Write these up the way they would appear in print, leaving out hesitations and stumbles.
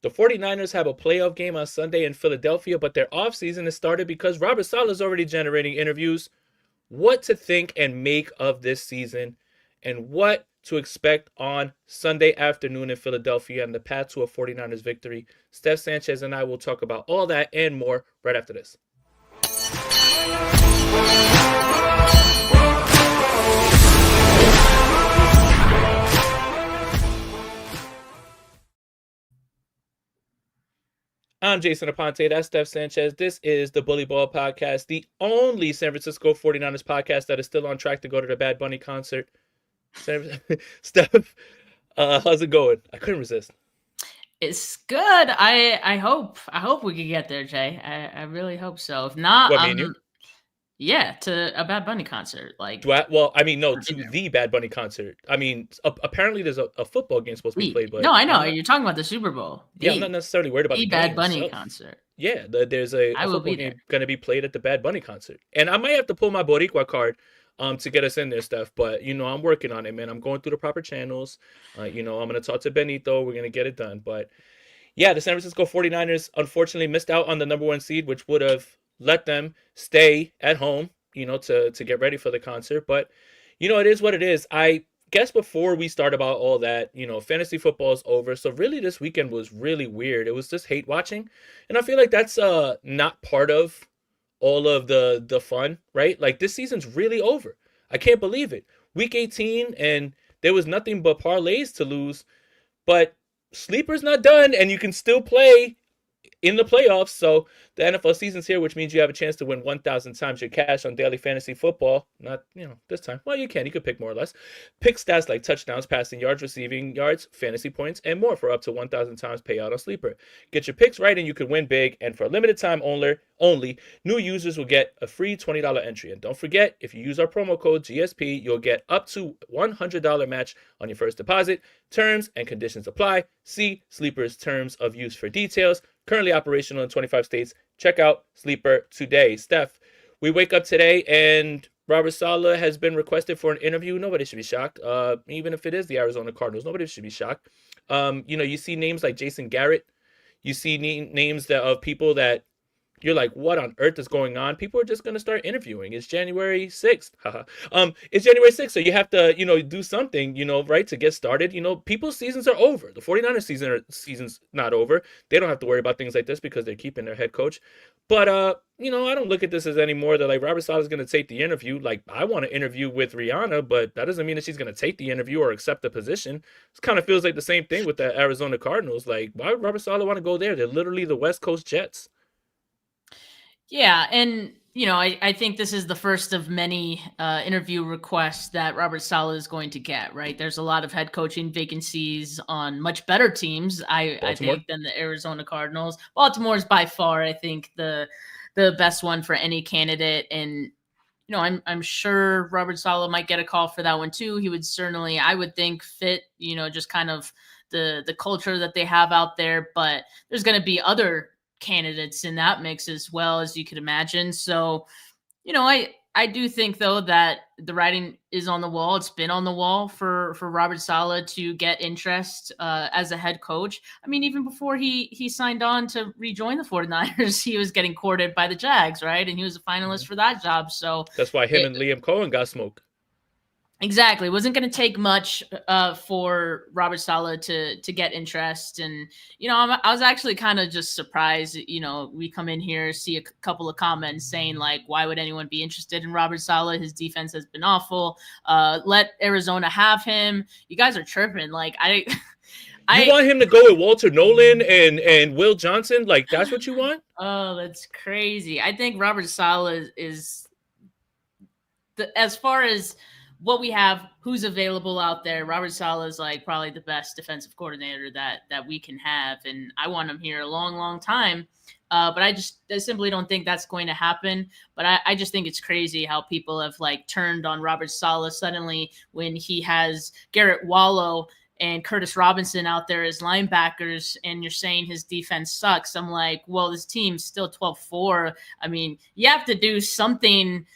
The 49ers have a playoff game on Sunday in Philadelphia, but their offseason has started because Robert Saleh is already generating interviews. What to think and make of this season, and what to expect on Sunday afternoon in Philadelphia and the path to a 49ers victory. Steph Sanchez and I will talk about all that and more right after this. I'm Jason Aponte. That's Steph Sanchez. This is the Bully Ball Podcast, the only San Francisco 49ers podcast that is still on track to go to the Bad Bunny concert. Steph, how's it going? I couldn't resist. It's good. I hope we can get there, Jay. I really hope so. If not, What, me and you? yeah, to a Bad Bunny concert. Like, Well, I mean, no, to the Bad Bunny concert. I mean, apparently there's a football game supposed to be played, but no, I know you're talking about the Super Bowl. I'm not necessarily worried about the Bad game Bunny itself. concert. Yeah, there's a football game going to be played at the Bad Bunny concert, and I might have to pull my Boricua card to get us in there, Steph. But I'm working on it, man. I'm going through the proper channels. I'm going to talk to Benito. We're going to get it done. But yeah, the San Francisco 49ers unfortunately missed out on the number one seed, which would have let them stay at home, to get ready for the concert. But it is what it is. I guess before we start about all that, fantasy football is over. So really this weekend was really weird. It was just hate watching. And I feel like that's not part of all of the fun, right? Like this season's really over. I can't believe it. Week 18 and there was nothing but parlays to lose, but sleeper's not done and you can still play in the playoffs. So the NFL season's here, which means you have a chance to win 1,000 times your cash on daily fantasy football. Not, this time. Well, you can. You could pick more or less. Pick stats like touchdowns, passing yards, receiving yards, fantasy points, and more for up to 1,000 times payout on Sleeper. Get your picks right and you could win big. And for a limited time only, new users will get a free $20 entry. And don't forget, if you use our promo code GSP, you'll get up to $100 match on your first deposit. Terms and conditions apply. See Sleeper's terms of use for details. Currently operational in 25 states. Check out Sleeper today. Steph, we wake up today and Robert Saleh has been requested for an interview. Nobody should be shocked. Even if it is the Arizona Cardinals, nobody should be shocked. You see names like Jason Garrett. You see names of people that you're like, what on earth is going on? People are just going to start interviewing. It's January 6th. It's January 6th. So you have to, do something, right, to get started. People's seasons are over. The 49ers season's not over. They don't have to worry about things like this because they're keeping their head coach. But, I don't look at this as any more that like Robert Saleh is going to take the interview. Like, I want to interview with Rihanna, but that doesn't mean that she's going to take the interview or accept the position. It kind of feels like the same thing with the Arizona Cardinals. Like, why would Robert Saleh want to go there? They're literally the West Coast Jets. Yeah, and I think this is the first of many interview requests that Robert Saleh is going to get, right? There's a lot of head coaching vacancies on much better teams, I think, than the Arizona Cardinals. Baltimore is by far, I think, the best one for any candidate. And, I'm sure Robert Saleh might get a call for that one too. He would certainly, I would think, fit, just kind of the culture that they have out there. But there's going to be other candidates in that mix as well, as you could imagine. So, I do think though that the writing is on the wall. It's been on the wall for Robert Saleh to get interest as a head coach. I mean, even before he signed on to rejoin the 49ers, he was getting courted by the Jags, right? And he was a finalist for that job. So that's why him and Liam Cohen got smoked. Exactly. It wasn't going to take much for Robert Saleh to get interest. And, I was actually kind of just surprised, we come in here, see a couple of comments saying like, why would anyone be interested in Robert Saleh? His defense has been awful. Let Arizona have him. You guys are chirping. Like, I want him to go with Walter Nolan and Will Johnson? Like, that's what you want? Oh, that's crazy. I think Robert Saleh is as far as what we have, who's available out there, Robert Saleh is like probably the best defensive coordinator that we can have. And I want him here a long, long time. But I simply don't think that's going to happen. But I just think it's crazy how people have like turned on Robert Saleh suddenly when he has Garrett Wallow and Curtis Robinson out there as linebackers, and you're saying his defense sucks. I'm like, well, this team's still 12-4. I mean, you have to do something.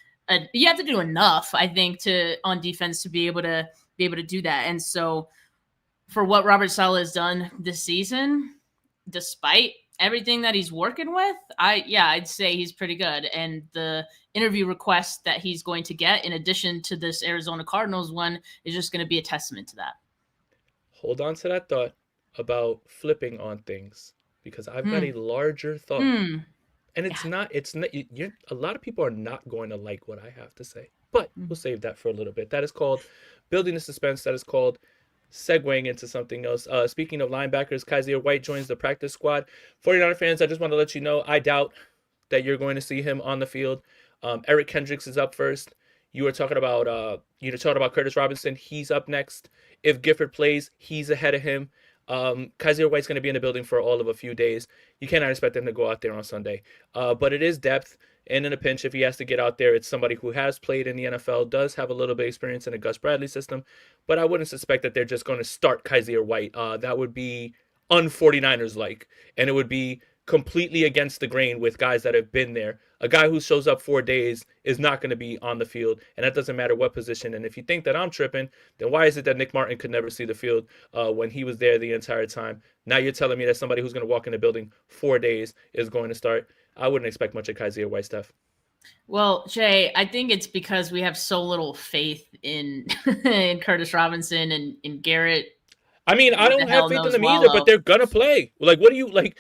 You have to do enough, I think, on defense to be able to do that. And so, for what Robert Saleh has done this season, despite everything that he's working with, I'd say he's pretty good. And the interview request that he's going to get, in addition to this Arizona Cardinals one, is just going to be a testament to that. Hold on to that thought about flipping on things, because I've got a larger thought. And it's not, a lot of people are not going to like what I have to say, but we'll save that for a little bit. That is called building the suspense. That is called segueing into something else. Speaking of linebackers, Kyzir White joins the practice squad. 49er fans, I just want to let you know, I doubt that you're going to see him on the field. Eric Kendricks is up first. You were talking about Curtis Robinson. He's up next. If Gifford plays, he's ahead of him. Kyzir White's going to be in the building for all of a few days. You cannot expect him to go out there on Sunday. But it is depth. And in a pinch, if he has to get out there, it's somebody who has played in the NFL, does have a little bit of experience in the Gus Bradley system. But I wouldn't suspect that they're just going to start Kyzir White. That would be un-49ers-like. And it would be completely against the grain with guys that have been there. A guy who shows up 4 days is not going to be on the field, and that doesn't matter what position. And if you think that I'm tripping, then why is it that Nick Martin could never see the field when he was there the entire time? Now you're telling me that somebody who's going to walk in the building 4 days is going to start. I wouldn't expect much of Kyzir White stuff. Well, Jay, I think it's because we have so little faith in in Curtis Robinson and in Garrett. I mean, I don't have faith in them either, but they're going to play. Like, what do you, like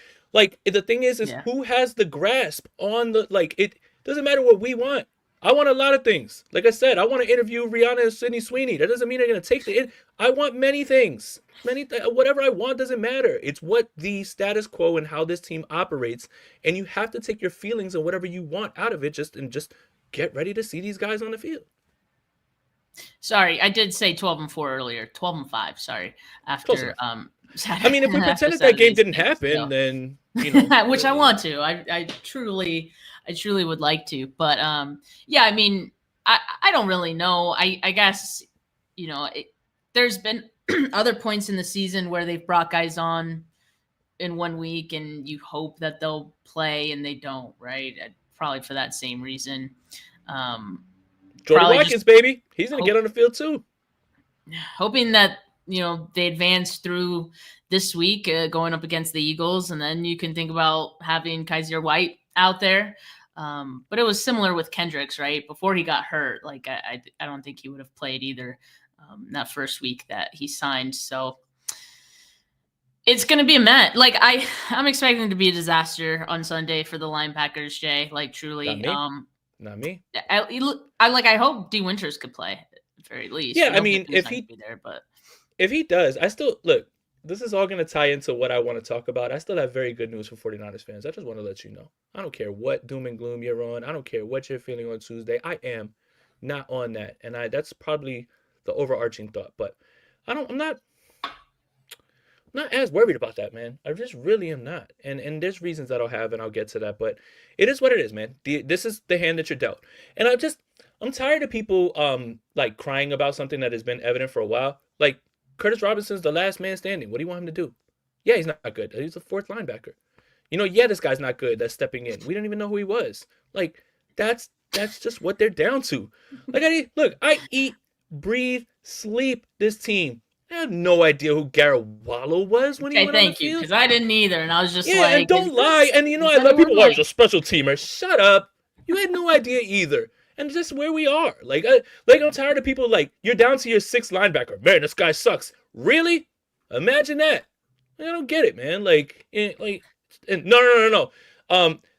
the thing is who has the grasp on the, like, it doesn't matter what we want. I want a lot of things. Like I said, I want to interview Rihanna and Sydney Sweeney. That doesn't mean they're going to take I want many things. Whatever I want doesn't matter. It's what the status quo and how this team operates. And you have to take your feelings and whatever you want out of it and just get ready to see these guys on the field. Sorry, I did say 12-4 earlier. 12-5, sorry. After I mean, if we pretended that game didn't happen, then which I want to. I truly would like to. But I mean, I don't really know. I guess there's been other points in the season where they've brought guys on in 1 week, and you hope that they'll play, and they don't, right? Probably for that same reason. Jordan Watkins, baby, he's gonna get on the field too. Hoping that they advance through this week, going up against the Eagles, and then you can think about having Kyzir White out there. But it was similar with Kendricks, right? Before he got hurt, like I don't think he would have played either that first week that he signed. So it's going to be a mess. Like I'm expecting it to be a disaster on Sunday for the linebackers, Jay. Like truly, not me. I hope D Winters could play at the very least. Yeah, I mean, if he be there, but if he does, I still look. This is all going to tie into what I want to talk about. I still have very good news for 49ers fans. I just want to let you know. I don't care what doom and gloom you're on. I don't care what you're feeling on Tuesday. I am not on that. And that's probably the overarching thought. But I'm not as worried about that, man. I just really am not. And there's reasons that I'll have, and I'll get to that. But it is what it is, man. This is the hand that you're dealt. And I'm tired of people like crying about something that has been evident for a while. Like, Curtis Robinson's the last man standing. What do you want him to do? Yeah, he's not good. He's a fourth linebacker. This guy's not good. That's stepping in. We didn't even know who he was. Like, that's just what they're down to. Like, I eat, breathe, sleep this team. I had no idea who Garrett Wallow was when he went on the field. Thank you, because I didn't either, and I was just like... and don't lie. And I love people who are a special teamer. Shut up. You had no idea either. And just where we are. Like I'm tired of people like, you're down to your sixth linebacker. Man, this guy sucks. Really? Imagine that. I don't get it, man. No.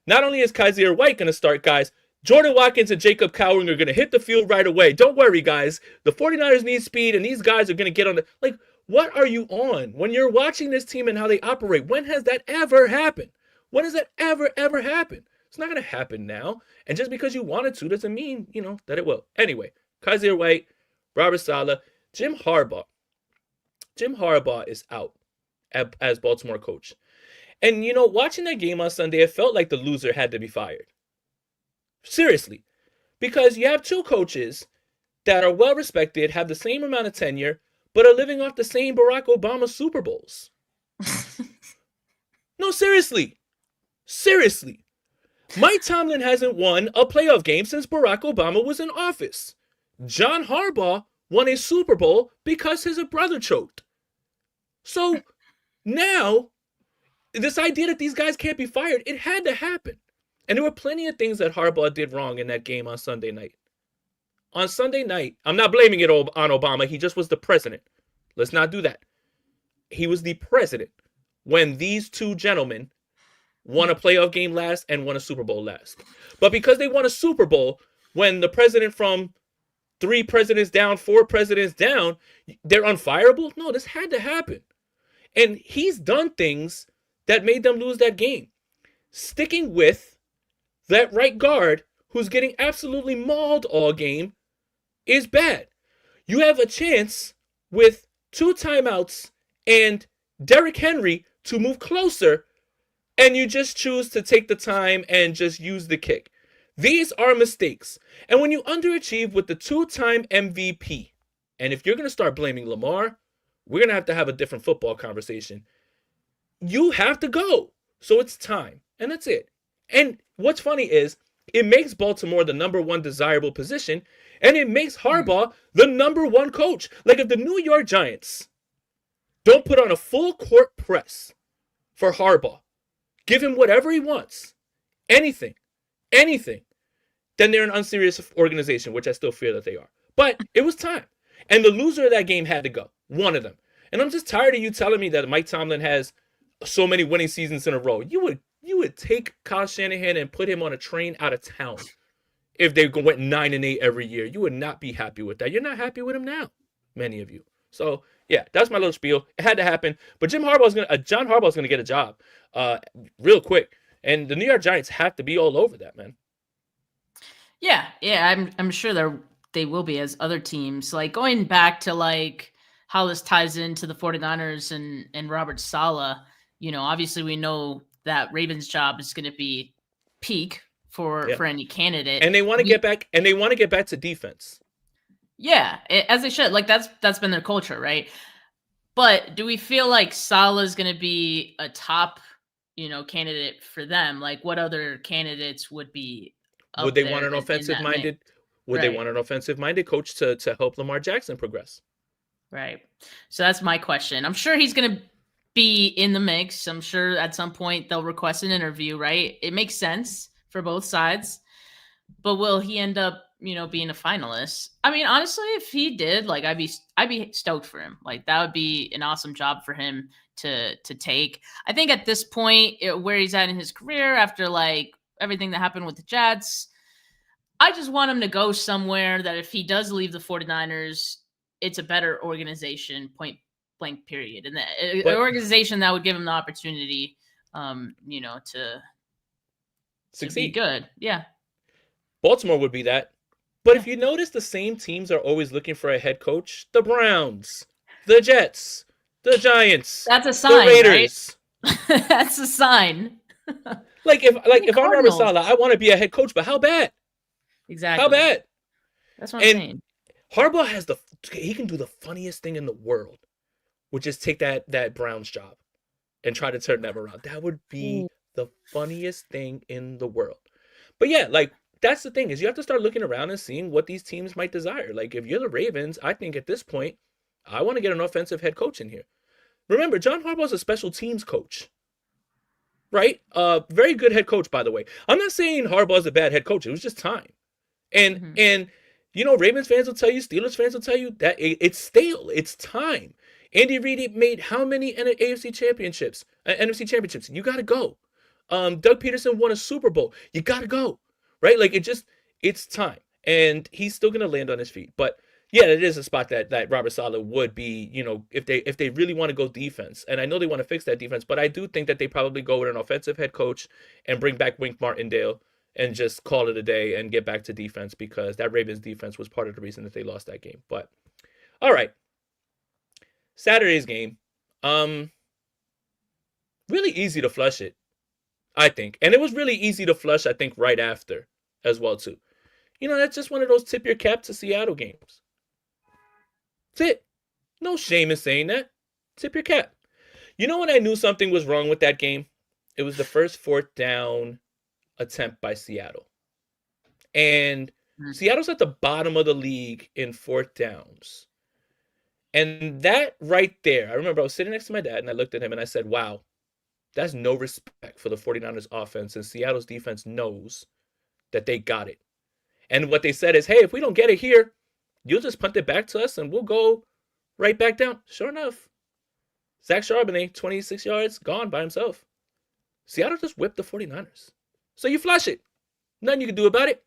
Not only is Kyzir White going to start, guys, Jordan Watkins and Jacob Cowing are going to hit the field right away. Don't worry, guys. The 49ers need speed, and these guys are going to get on the... Like, what are you on? When you're watching this team and how they operate, when has that ever happened? When has that ever happened? It's not going to happen now. And just because you wanted to doesn't mean, that it will. Anyway, Kyzir White, Robert Saleh, Jim Harbaugh. Jim Harbaugh is out as Baltimore coach. And, watching that game on Sunday, it felt like the loser had to be fired. Seriously. Because you have two coaches that are well-respected, have the same amount of tenure, but are living off the same Barack Obama Super Bowls. No, seriously. Seriously. Mike Tomlin hasn't won a playoff game since Barack Obama was in office. John Harbaugh won a Super Bowl because his brother choked. So now this idea that these guys can't be fired, it had to happen. And there were plenty of things that Harbaugh did wrong in that game on Sunday night. On Sunday night, I'm not blaming it on Obama. He just was the president. Let's not do that. He was the president when these two gentlemen won a playoff game last and won a Super Bowl last. But because they won a Super Bowl when the president from 3 presidents down, 4 presidents down, they're unfireable? No, this had to happen. And he's done things that made them lose that game. Sticking with that right guard who's getting absolutely mauled all game is bad. You have a chance with 2 timeouts and Derrick Henry to move closer, and you just choose to take the time and just use the kick. These are mistakes. And when you underachieve with the 2-time MVP, and if you're going to start blaming Lamar, we're going to have a different football conversation. You have to go. So it's time. And that's it. And what's funny is it makes Baltimore the number 1 desirable position, and it makes Harbaugh the number 1 coach. Like, if the New York Giants don't put on a full court press for Harbaugh, give him whatever he wants, anything, then they're an unserious organization, which I still fear that they are. But it was time. And the loser of that game had to go. One of them. And I'm just tired of you telling me that Mike Tomlin has so many winning seasons in a row. You would take Kyle Shanahan and put him on a train out of town if they went 9-8 every year. You would not be happy with that. You're not happy with him now, many of you. So yeah, that's my little spiel. It had to happen. But John Harbaugh's gonna get a job real quick. And the New York Giants have to be all over that, man. Yeah, I'm sure they will be, as other teams. Like, going back to like how this ties into the 49ers and Robert Saleh, obviously we know that Ravens' job is going to be peak for any candidate. And they want to get back to defense. Yeah, as they should. Like, that's been their culture, right? But do we feel like Saleh is going to be a top, candidate for them? Like, what other candidates would be? Would they want an offensive-minded? Would they want an offensive-minded coach to help Lamar Jackson progress? Right. So that's my question. I'm sure he's going to be in the mix. I'm sure at some point they'll request an interview, right? It makes sense for both sides. But will he end up, being a finalist? I mean, honestly, if he did, like, I'd be stoked for him. Like, that would be an awesome job for him to take. I think at this point, where he's at in his career, after like everything that happened with the Jets, I just want him to go somewhere that if he does leave the 49ers, it's a better organization, point blank period. And an organization that would give him the opportunity, to succeed. To be good. Yeah. Baltimore would be that. But if you notice, the same teams are always looking for a head coach. The Browns, the Jets, the Giants. That's a sign, the Raiders. Right? That's a sign. If I'm Robert Saleh, I want to be a head coach, but how bad? Exactly. How bad? That's what I'm saying. Harbaugh he can do the funniest thing in the world, which is take that Browns job and try to turn them around. That would be the funniest thing in the world. But yeah, like, that's the thing, is you have to start looking around and seeing what these teams might desire. Like, if you're the Ravens, I think at this point, I want to get an offensive head coach in here. Remember, John Harbaugh's a special teams coach, right? Very good head coach, by the way. I'm not saying Harbaugh's a bad head coach. It was just time. And Ravens fans will tell you, Steelers fans will tell you that it's stale. It's time. Andy Reid made how many NFC championships? You got to go. Doug Peterson won a Super Bowl. You got to go. Right? Like, it's time. And he's still going to land on his feet. But yeah, it is a spot that Robert Saleh would be, if they really want to go defense. And I know they want to fix that defense, but I do think that they probably go with an offensive head coach and bring back Wink Martindale and just call it a day and get back to defense, because that Ravens defense was part of the reason that they lost that game. But all right. Saturday's game. Really easy to flush it, I think. And it was really easy to flush, I think, right after as well, too. That's just one of those tip your cap to Seattle games. That's it. No shame in saying that. Tip your cap. You know when I knew something was wrong with that game? It was the first 4th down attempt by Seattle. And Seattle's at the bottom of the league in 4th downs. And that right there, I remember I was sitting next to my dad and I looked at him and I said, wow, That's no respect for the 49ers offense, and Seattle's defense knows that they got it. And what they said is, hey, if we don't get it here, you'll just punt it back to us and we'll go right back down. Sure enough, Zach Charbonnet, 26 yards, gone by himself. Seattle just whipped the 49ers. So you flush it. Nothing you can do about it.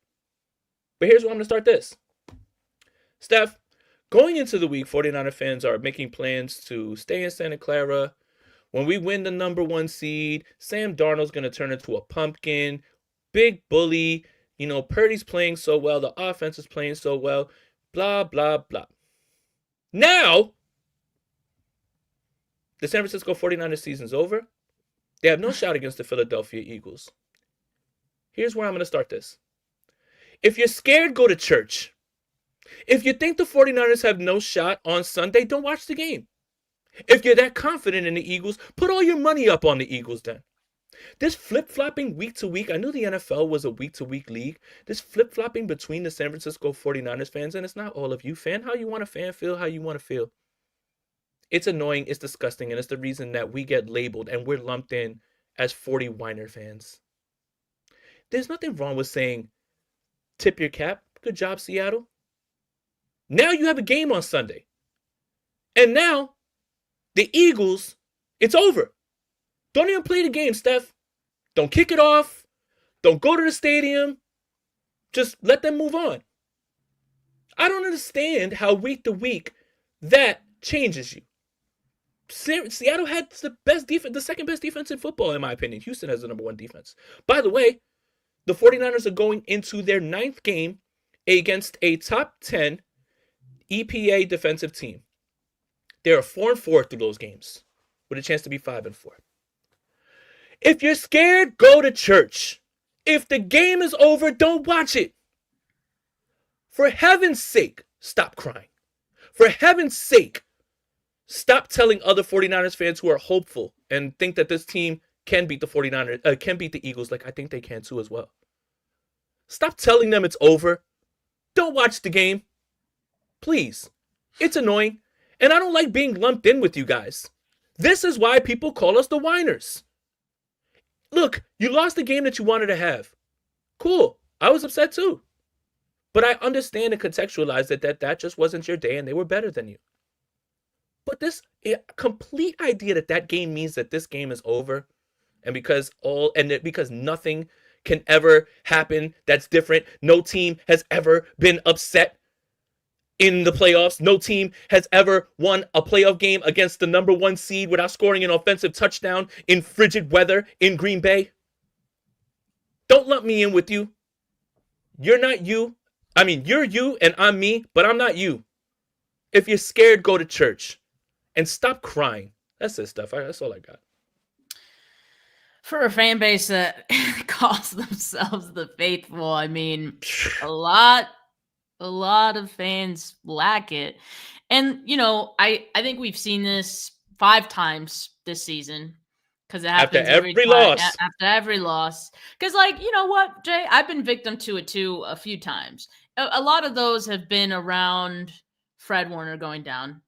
But here's where I'm going to start this. Steph, going into the week, 49er fans are making plans to stay in Santa Clara. When we win the number 1 seed, Sam Darnold's going to turn into a pumpkin. Big bully. You know, Purdy's playing so well. The offense is playing so well. Blah, blah, blah. Now, the San Francisco 49ers season's over. They have no shot against the Philadelphia Eagles. Here's where I'm going to start this. If you're scared, go to church. If you think the 49ers have no shot on Sunday, don't watch the game. If you're that confident in the Eagles, put all your money up on the Eagles then. This flip-flopping week to week, I knew the NFL was a week-to-week league. This flip-flopping between the San Francisco 49ers fans, and it's not all of you, fan how you want to fan, feel how you want to feel. It's annoying, it's disgusting, and it's the reason that we get labeled and we're lumped in as 40 whiner fans. There's nothing wrong with saying, tip your cap, good job, Seattle. Now you have a game on Sunday. And now, the Eagles, it's over. Don't even play the game, Steph. Don't kick it off. Don't go to the stadium. Just let them move on. I don't understand how week to week that changes you. Seattle had the best defense, the second best defense in football, in my opinion. Houston has the number 1 defense. By the way, the 49ers are going into their 9th game against a top 10 EPA defensive team. They are 4-4 through those games, with a chance to be 5-4. If you're scared, go to church. If the game is over, don't watch it. For heaven's sake, stop crying. For heaven's sake, stop telling other 49ers fans who are hopeful and think that this team can beat the 49ers, can beat the Eagles like I think they can too as well. Stop telling them it's over. Don't watch the game. Please. It's annoying. And I don't like being lumped in with you guys. This is why people call us the whiners. Look, you lost the game that you wanted to have. Cool. I was upset too. But I understand and contextualize that just wasn't your day and they were better than you. But this complete idea that game means that this game is over, and because nothing can ever happen that's different, no team has ever been upset in the playoffs. No team has ever won a playoff game against the number 1 seed without scoring an offensive touchdown in frigid weather in Green Bay. Don't lump me in with you. You're not you. I mean, you're you and I'm me, but I'm not you. If you're scared, go to church. And stop crying. That's it, Steph. That's all I got. For a fan base that calls themselves the faithful, I mean, a lot of fans lack it. And, you know, I think we've seen this 5 times this season because it happens after every loss. Because, like, you know what, Jay? I've been victim to it, too, a few times. A lot of those have been around Fred Warner going down,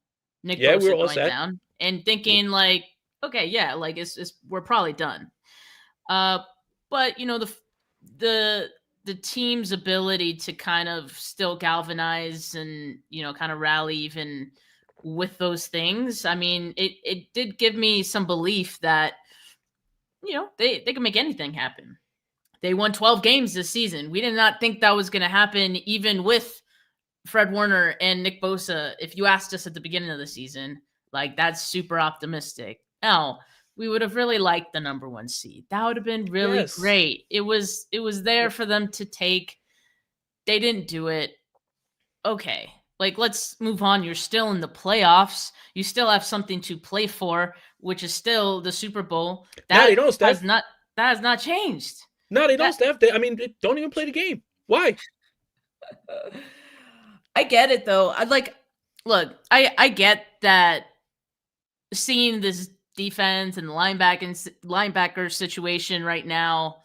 Nick Bosa going down, and thinking, like, okay, yeah, like, we're probably done. But, you know, the team's ability to kind of still galvanize and, you know, kind of rally even with those things. I mean, it did give me some belief that, you know, they can make anything happen. They won 12 games this season. We did not think that was going to happen even with Fred Warner and Nick Bosa. If you asked us at the beginning of the season, like, that's super optimistic. Now, we would have really liked the number 1 seed. That would have been really great. It was there for them to take. They didn't do it. Okay. Like, let's move on. You're still in the playoffs. You still have something to play for, which is still the Super Bowl. That has not changed. No, they don't, Steph. They don't even play the game. Why? I get it, though. I get that seeing this defense and the linebacker situation right now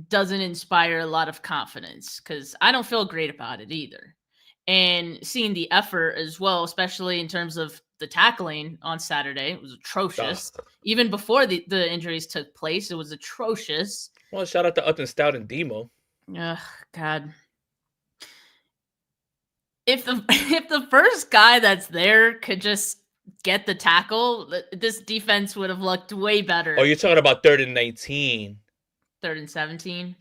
doesn't inspire a lot of confidence because I don't feel great about it either. And seeing the effort as well, especially in terms of the tackling on Saturday. It was atrocious. Even before the injuries took place, it was atrocious. Well, shout out to Upton Stout and Demo. Ugh, God. If the first guy that's there could just get the tackle, this defense would have looked way better. Oh, you're talking about 3rd and 19. 3rd and 17.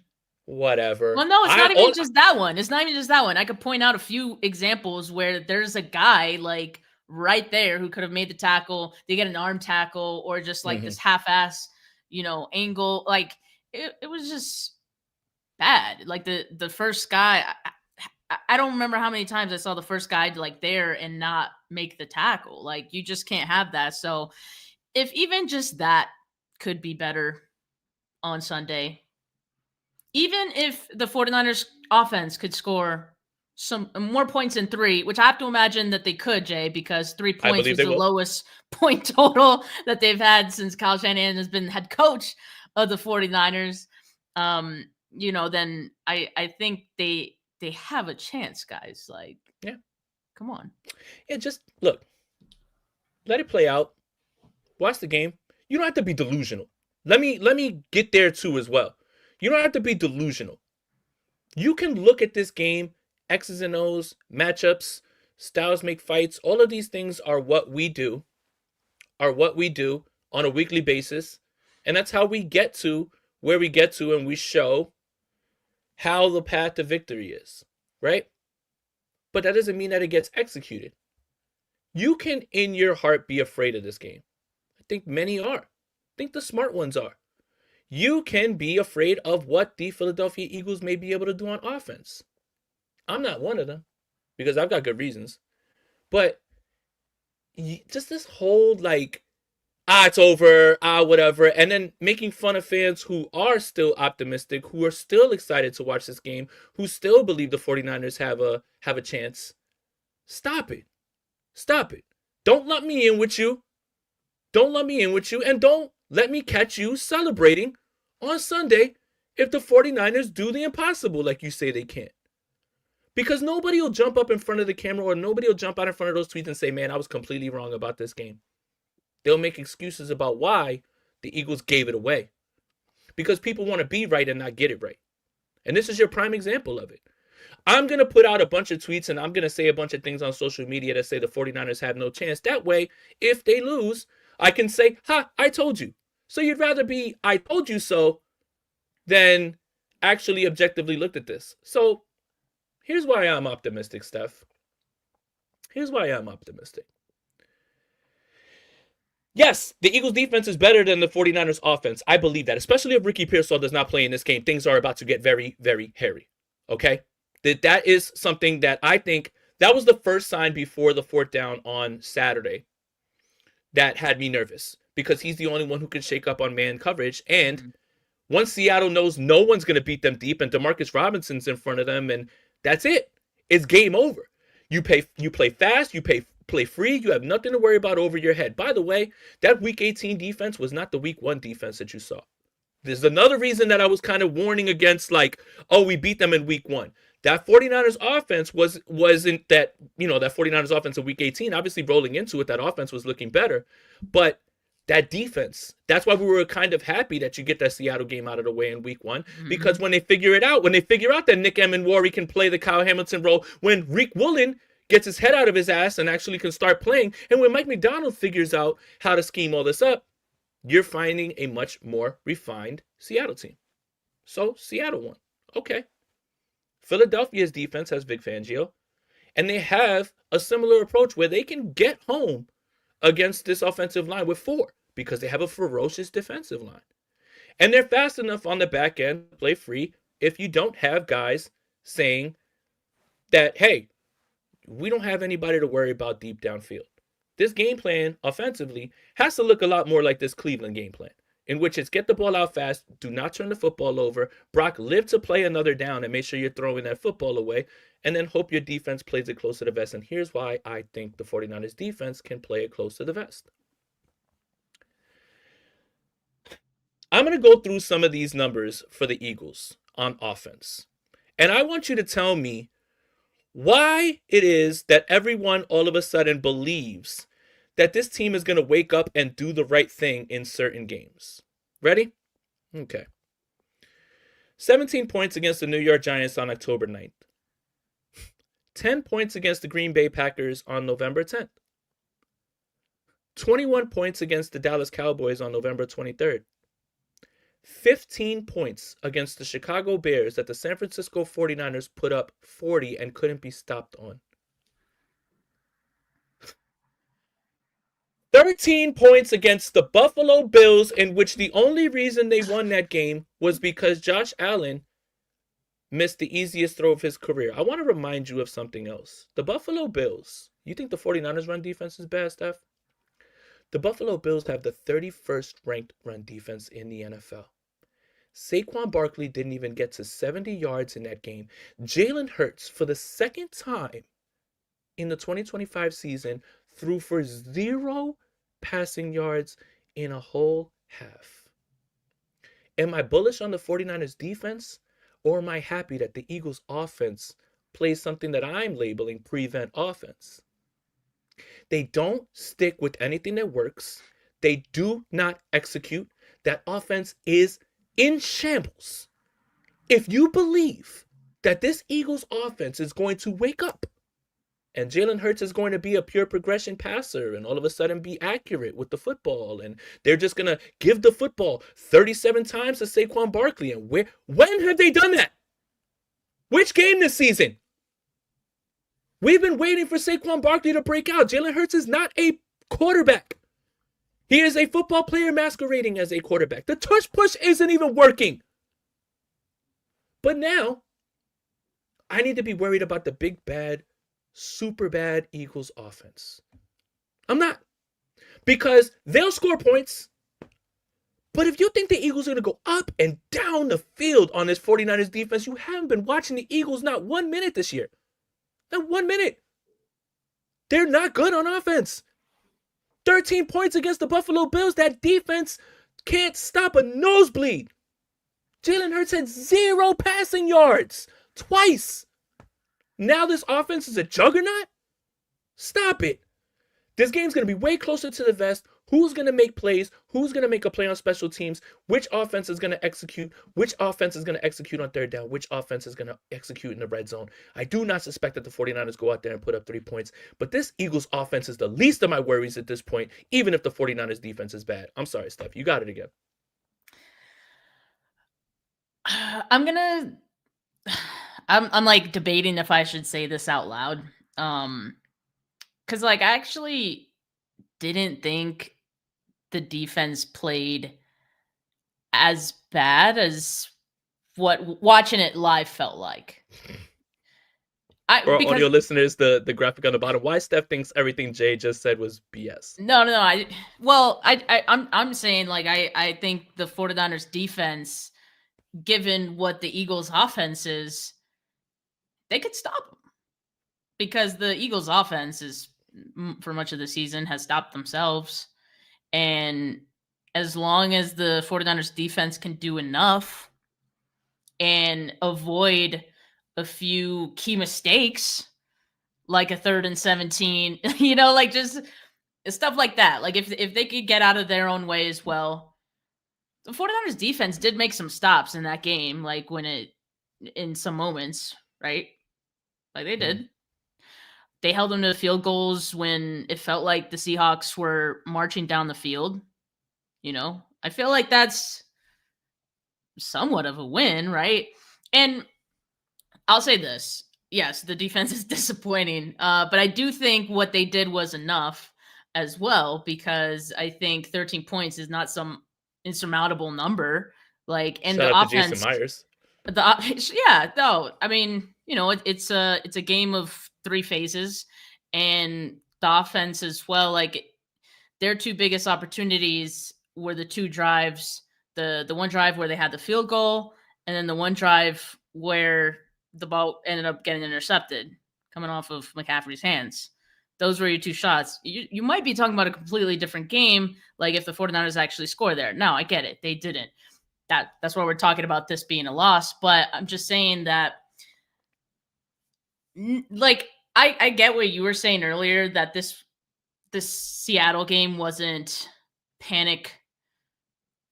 Whatever. Well, no, it's not even just that one. It's not even just that one. I could point out a few examples where there's a guy like right there who could have made the tackle. They get an arm tackle or just like this half-ass, angle. Like it was just bad. Like the first guy, I don't remember how many times I saw the first guy like there and not make the tackle. Like you just can't have that. So if even just that could be better on Sunday, even if the 49ers offense could score some more points than 3, which I have to imagine that they could, Jay, because 3 points was the lowest point total that they've had since Kyle Shanahan has been head coach of the 49ers. Then I think they have a chance, guys. Like, yeah, come on. Yeah, just look, let it play out. Watch the game. You don't have to be delusional. Let me get there too as well. You don't have to be delusional. You can look at this game, X's and O's, matchups, styles make fights. All of these things are what we do on a weekly basis. And that's how we get to where we get to, and we show how the path to victory is, right? But that doesn't mean that it gets executed. You can, in your heart, be afraid of this game. I think many are. I think the smart ones are. You can be afraid of what the Philadelphia Eagles may be able to do on offense. I'm not one of them because I've got good reasons. But just this whole like, it's over, whatever, and then making fun of fans who are still optimistic, who are still excited to watch this game, who still believe the 49ers have a chance. Stop it. Stop it. Don't let me in with you. Don't let me in with you, and don't let me catch you celebrating on Sunday if the 49ers do the impossible like you say they can't. Because nobody will jump up in front of the camera or nobody will jump out in front of those tweets and say, man, I was completely wrong about this game. They'll make excuses about why the Eagles gave it away. Because people want to be right and not get it right. And this is your prime example of it. I'm going to put out a bunch of tweets and I'm going to say a bunch of things on social media that say the 49ers have no chance. That way, if they lose, I can say, I told you. So you'd rather be, I told you so, than actually objectively looked at this. So here's why I'm optimistic, Steph. Here's why I'm optimistic. Yes, the Eagles defense is better than the 49ers offense. I believe that, especially if Ricky Pearsall does not play in this game. Things are about to get very, very hairy. Okay? That is something that I think, that was the first sign before the 4th down on Saturday that had me nervous, because he's the only one who can shake up on man coverage. And once Seattle knows no one's going to beat them deep and DeMarcus Robinson's in front of them, and that's it. It's game over. You play fast, you play free, you have nothing to worry about over your head. By the way, that Week 18 defense was not the Week 1 defense that you saw. There's another reason that I was kind of warning against, like, we beat them in Week 1. That 49ers offense wasn't that, that 49ers offense in Week 18, obviously rolling into it, that offense was looking better. But that defense, that's why we were kind of happy that you get that Seattle game out of the way in Week 1, because when they figure out that Nick Emenwari can play the Kyle Hamilton role, when Rick Woolen gets his head out of his ass and actually can start playing, and when Mike McDonald figures out how to scheme all this up, you're finding a much more refined Seattle team. So Seattle won. Okay. Philadelphia's defense has Vic Fangio, and they have a similar approach where they can get home against this offensive line with 4, because they have a ferocious defensive line. And they're fast enough on the back end to play free if you don't have guys saying that, hey, we don't have anybody to worry about deep downfield. This game plan offensively has to look a lot more like this Cleveland game plan, in which it's get the ball out fast, do not turn the football over, Brock, live to play another down and make sure you're throwing that football away, and then hope your defense plays it close to the vest. And here's why I think the 49ers defense can play it close to the vest. I'm going to go through some of these numbers for the Eagles on offense. And I want you to tell me why it is that everyone all of a sudden believes that this team is going to wake up and do the right thing in certain games. Ready? Okay. 17 points against the New York Giants on October 9th. 10 points against the Green Bay Packers on November 10th. 21 points against the Dallas Cowboys on November 23rd. 15 points against the Chicago Bears that the San Francisco 49ers put up 40 and couldn't be stopped on. 13 points against the Buffalo Bills, in which the only reason they won that game was because Josh Allen missed the easiest throw of his career. I want to remind you of something else. The Buffalo Bills, you think the 49ers run defense is bad, Steph? The Buffalo Bills have the 31st ranked run defense in the NFL. Saquon Barkley didn't even get to 70 yards in that game. Jalen Hurts, for the second time in the 2025 season, threw for 0 passing yards in a whole half. Am I bullish on the 49ers defense, or am I happy that the Eagles offense plays something that I'm labeling prevent offense? They don't stick with anything that works. They do not execute. That offense is in shambles. If you believe that this Eagles offense is going to wake up and Jalen Hurts is going to be a pure progression passer and all of a sudden be accurate with the football, and they're just going to give the football 37 times to Saquon Barkley, and when have they done that? Which game this season? We've been waiting for Saquon Barkley to break out. Jalen Hurts is not a quarterback. He is a football player masquerading as a quarterback. The tush push isn't even working. But now, I need to be worried about the big bad, super bad Eagles offense. I'm not. Because they'll score points. But if you think the Eagles are going to go up and down the field on this 49ers defense, you haven't been watching the Eagles not 1 minute this year. Not 1 minute. They're not good on offense. 13 points against the Buffalo Bills. That defense can't stop a nosebleed. Jalen Hurts had 0 passing yards. Twice. Now this offense is a juggernaut? Stop it. This game's going to be way closer to the vest. Who's going to make plays? Who's going to make a play on special teams? Which offense is going to execute? Which offense is going to execute on third down? Which offense is going to execute in the red zone? I do not suspect that the 49ers go out there and put up 3 points. But this Eagles offense is the least of my worries at this point, even if the 49ers defense is bad. I'm sorry, Steph. You got it again. I'm like debating if I should say this out loud. Because like I actually didn't think the defense played as bad as what watching it live felt like. For our audio listeners, the graphic on the bottom, why Steph thinks everything Jay just said was BS. No. I'm saying like I think the 49ers defense, given what the Eagles offense is, they could stop them. Because the Eagles offense is, for much of the season, has stopped themselves. And as long as the 49ers defense can do enough and avoid a few key mistakes, like a 3rd and 17, like just stuff like that. Like if they could get out of their own way as well. The 49ers defense did make some stops in that game, like in some moments, right? Like they did. They held them to field goals when it felt like the Seahawks were marching down the field. I feel like that's somewhat of a win, right? And I'll say this. Yes, the defense is disappointing, but I do think what they did was enough as well, because I think 13 points is not some insurmountable number. Like, and shout the out to offense, Jason Myers. I mean, it's a game of 3 phases, and the offense as well. Like their 2 biggest opportunities were the 2 drives, the one drive where they had the field goal, and then the one drive where the ball ended up getting intercepted, coming off of McCaffrey's hands. Those were your 2 shots. You might be talking about a completely different game, like if the 49ers actually score there. No, I get it. They didn't. That's why we're talking about this being a loss. But I'm just saying that, like, I get what you were saying earlier, that this the Seattle game wasn't panic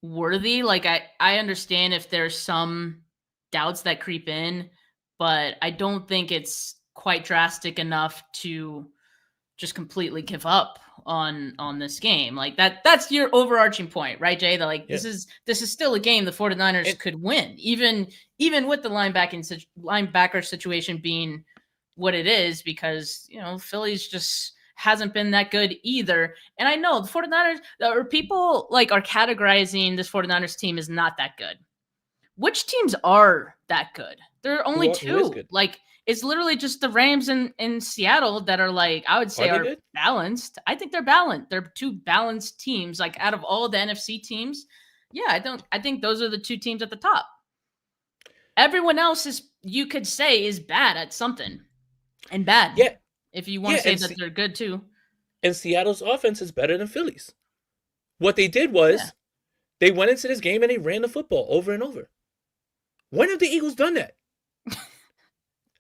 worthy. Like I understand if there's some doubts that creep in, but I don't think it's quite drastic enough to just completely give up on this game. Like that's your overarching point, right, Jay? That like Yeah. this is still a game the 49ers could win, even with the linebacker situation being what it is, because Philly's just hasn't been that good either. And I know the 49ers or people like are categorizing this 49ers team as not that good. Which teams are that good? There are only two. Like it's literally just the Rams in Seattle that are like, I would say are balanced. I think they're balanced. They're two balanced teams. Like out of all the NFC teams, yeah, I think those are the two teams at the top. Everyone else you could say is bad at something. And bad. Yeah. If you want to say that they're good too. And Seattle's offense is better than Philly's. What they did was they went into this game and they ran the football over and over. When have the Eagles done that?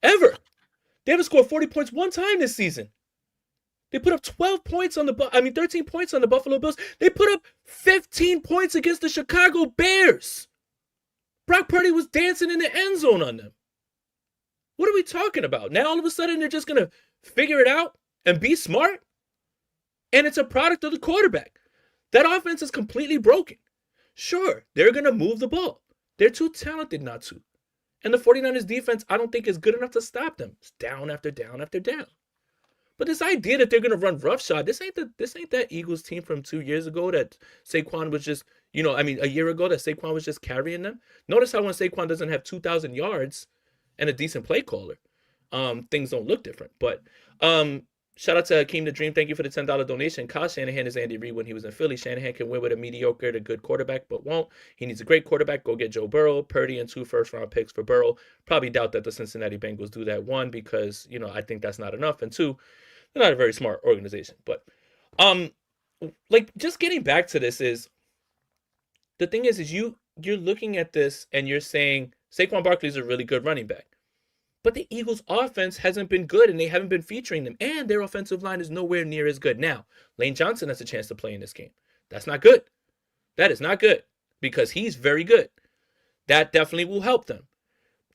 Ever. They haven't scored 40 points one time this season. They put up 13 points on the Buffalo Bills. They put up 15 points against the Chicago Bears. Brock Purdy was dancing in the end zone on them. What are we talking about? Now all of a sudden they're just going to figure it out and be smart? And it's a product of the quarterback. That offense is completely broken. Sure, they're going to move the ball. They're too talented not to. And the 49ers defense, I don't think is good enough to stop them. It's down after down after down. But this idea that they're going to run roughshod, this ain't that Eagles team from 2 years ago that Saquon was just, a year ago that Saquon was just carrying them. Notice how when Saquon doesn't have 2,000 yards and a decent play caller, things don't look different. But shout out to Hakeem the Dream. Thank you for the $10 donation. Kyle Shanahan is Andy Reid when he was in Philly. Shanahan can win with a mediocre to good quarterback, but won't. He needs a great quarterback. Go get Joe Burrow, Purdy, and 2 first-round picks for Burrow. Probably doubt that the Cincinnati Bengals do that. 1, because, I think that's not enough. And 2, they're not a very smart organization. But, just getting back to this is, the thing is you're looking at this and you're saying Saquon Barkley is a really good running back. But the Eagles' offense hasn't been good, and they haven't been featuring them. And their offensive line is nowhere near as good. Now, Lane Johnson has a chance to play in this game. That's not good. That is not good, because he's very good. That definitely will help them.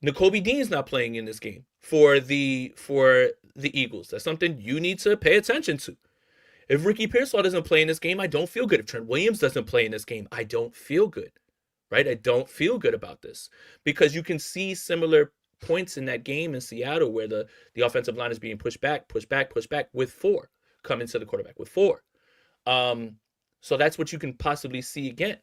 Nakobe Dean's not playing in this game for the Eagles. That's something you need to pay attention to. If Ricky Pearsall doesn't play in this game, I don't feel good. If Trent Williams doesn't play in this game, I don't feel good. Right? I don't feel good about this, because you can see similar points in that game in Seattle where the offensive line is being pushed back with 4 coming to the quarterback with 4. So that's what you can possibly see again.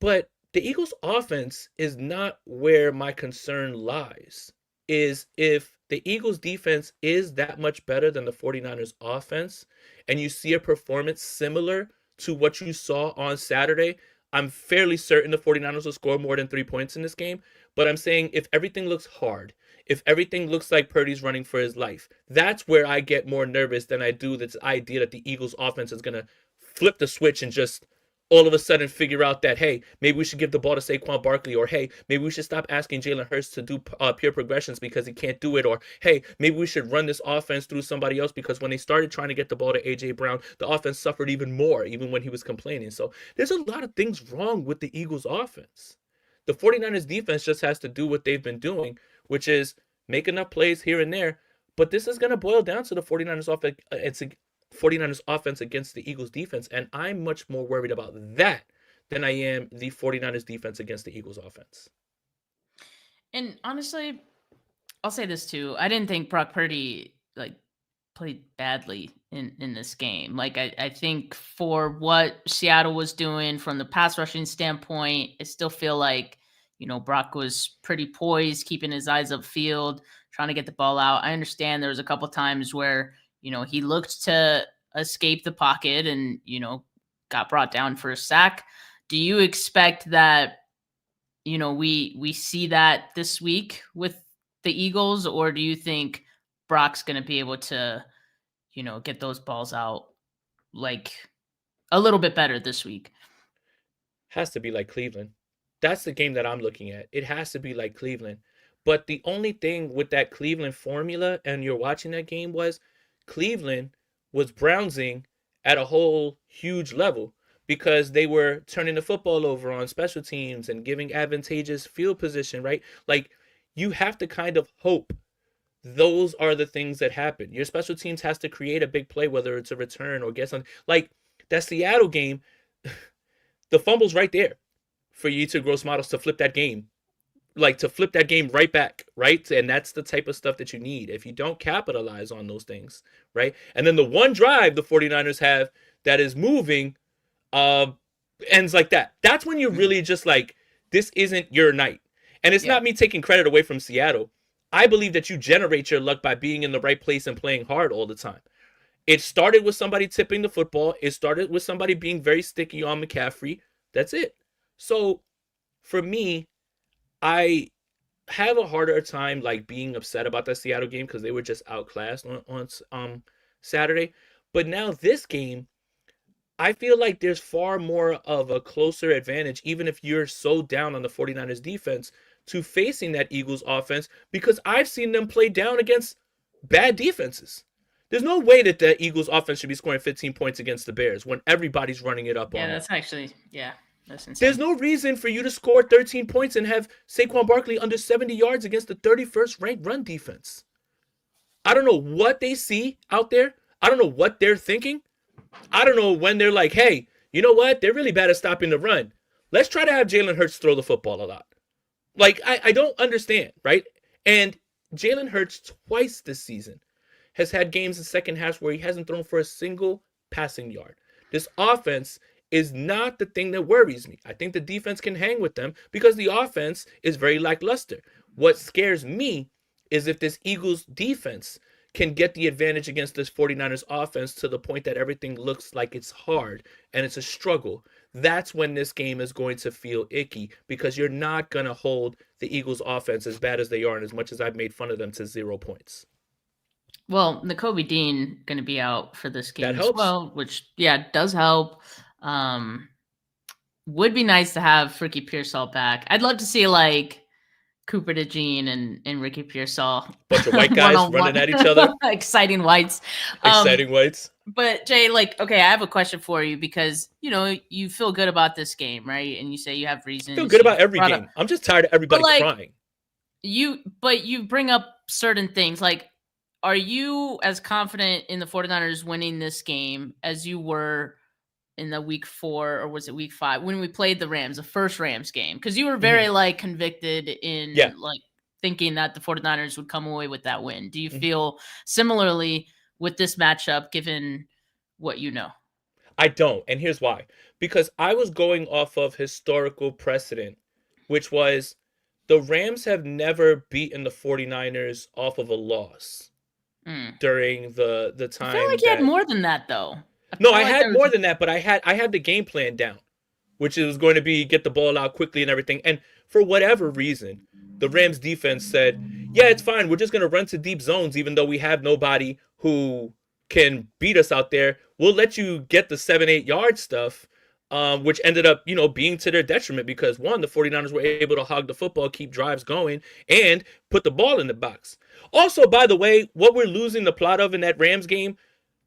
But the Eagles offense is not where my concern lies. Is if the Eagles defense is that much better than the 49ers offense, and you see a performance similar to what you saw on Saturday, I'm fairly certain the 49ers will score more than 3 points in this game. But I'm saying if everything looks hard, if everything looks like Purdy's running for his life, that's where I get more nervous than I do this idea that the Eagles offense is going to flip the switch and just all of a sudden figure out that, hey, maybe we should give the ball to Saquon Barkley, or hey, maybe we should stop asking Jalen Hurts to do pure progressions because he can't do it, or hey, maybe we should run this offense through somebody else, because when they started trying to get the ball to A.J. Brown, the offense suffered even more, even when he was complaining. So there's a lot of things wrong with the Eagles offense. The 49ers defense just has to do what they've been doing, which is make enough plays here and there. But this is going to boil down to the 49ers offense. It's 49ers offense against the Eagles defense, and I'm much more worried about that than I am the 49ers defense against the Eagles offense. And honestly, I'll say this too. I didn't think Brock Purdy played badly in this game. I think for what Seattle was doing from the pass rushing standpoint, I still feel like, Brock was pretty poised, keeping his eyes upfield, trying to get the ball out. I understand there was a couple times where he looked to escape the pocket and, got brought down for a sack. Do you expect that, we see that this week with the Eagles, or do you think Brock's going to be able to, get those balls out a little bit better this week? Has to be like Cleveland. That's the game that I'm looking at. It has to be like Cleveland. But the only thing with that Cleveland formula, and you're watching that game, was Cleveland was browsing at a whole huge level because they were turning the football over on special teams and giving advantageous field position, right? Like, you have to kind of hope those are the things that happen. Your special teams has to create a big play, whether it's a return or get something. Like that Seattle game, the fumble's right there for you to Gross Models to flip that game. Like to flip that game right back, right? And that's the type of stuff that you need. If you don't capitalize on those things, right? And then the one drive the 49ers have that is moving ends like that. That's when you're really just like, this isn't your night. And it's not me taking credit away from Seattle. I believe that you generate your luck by being in the right place and playing hard all the time. It started with somebody tipping the football. It started with somebody being very sticky on McCaffrey. That's it. So for me, I have a harder time like being upset about that Seattle game because they were just outclassed on Saturday. But now this game, I feel like there's far more of a closer advantage, even if you're so down on the 49ers defense, to facing that Eagles offense, because I've seen them play down against bad defenses. There's no way that the Eagles offense should be scoring 15 points against the Bears when everybody's running it up on them. Yeah, that's actually, that's insane. There's no reason for you to score 13 points and have Saquon Barkley under 70 yards against the 31st ranked run defense. I don't know what they see out there. I don't know what they're thinking. I don't know when they're like, hey, you know what? They're really bad at stopping the run. Let's try to have Jalen Hurts throw the football a lot. Like, I don't understand, right? And Jalen Hurts twice this season has had games in second halves where he hasn't thrown for a single passing yard. This offense is not the thing that worries me. I think the defense can hang with them because the offense is very lackluster. What scares me is if this Eagles defense can get the advantage against this 49ers offense to the point that everything looks like it's hard and it's a struggle. That's when this game is going to feel icky because you're not going to hold the Eagles offense as bad as they are and as much as I've made fun of them to 0 points. Well, Nakobe Dean going to be out for this game that helps. As well, which, does help. Would be nice to have Ricky Pearsall back. I'd love to see like Cooper DeJean and Ricky Pearsall. Bunch of white guys running at each other. Exciting whites. Exciting whites. But Jay, like, okay, I have a question for you because, you feel good about this game, right? And you say you have reasons. I feel good about every game. I'm just tired of everybody crying. But you bring up certain things. Like, are you as confident in the 49ers winning this game as you were in the week 4 or was it week 5 when we played the Rams, the first Rams game? Because you were very like convicted in like thinking that the 49ers would come away with that win. Do you feel similarly with this matchup given what you know? I don't. And here's why. Because I was going off of historical precedent, which was the Rams have never beaten the 49ers off of a loss during the time. I feel like you had more than that though. No, I had more than that, but I had the game plan down, which was going to be get the ball out quickly and everything. And for whatever reason, the Rams defense said, yeah, it's fine. We're just going to run to deep zones, even though we have nobody who can beat us out there. We'll let you get the 7-8 yard stuff, which ended up, being to their detriment because, one, the 49ers were able to hog the football, keep drives going, and put the ball in the box. Also, by the way, what we're losing the plot of in that Rams game,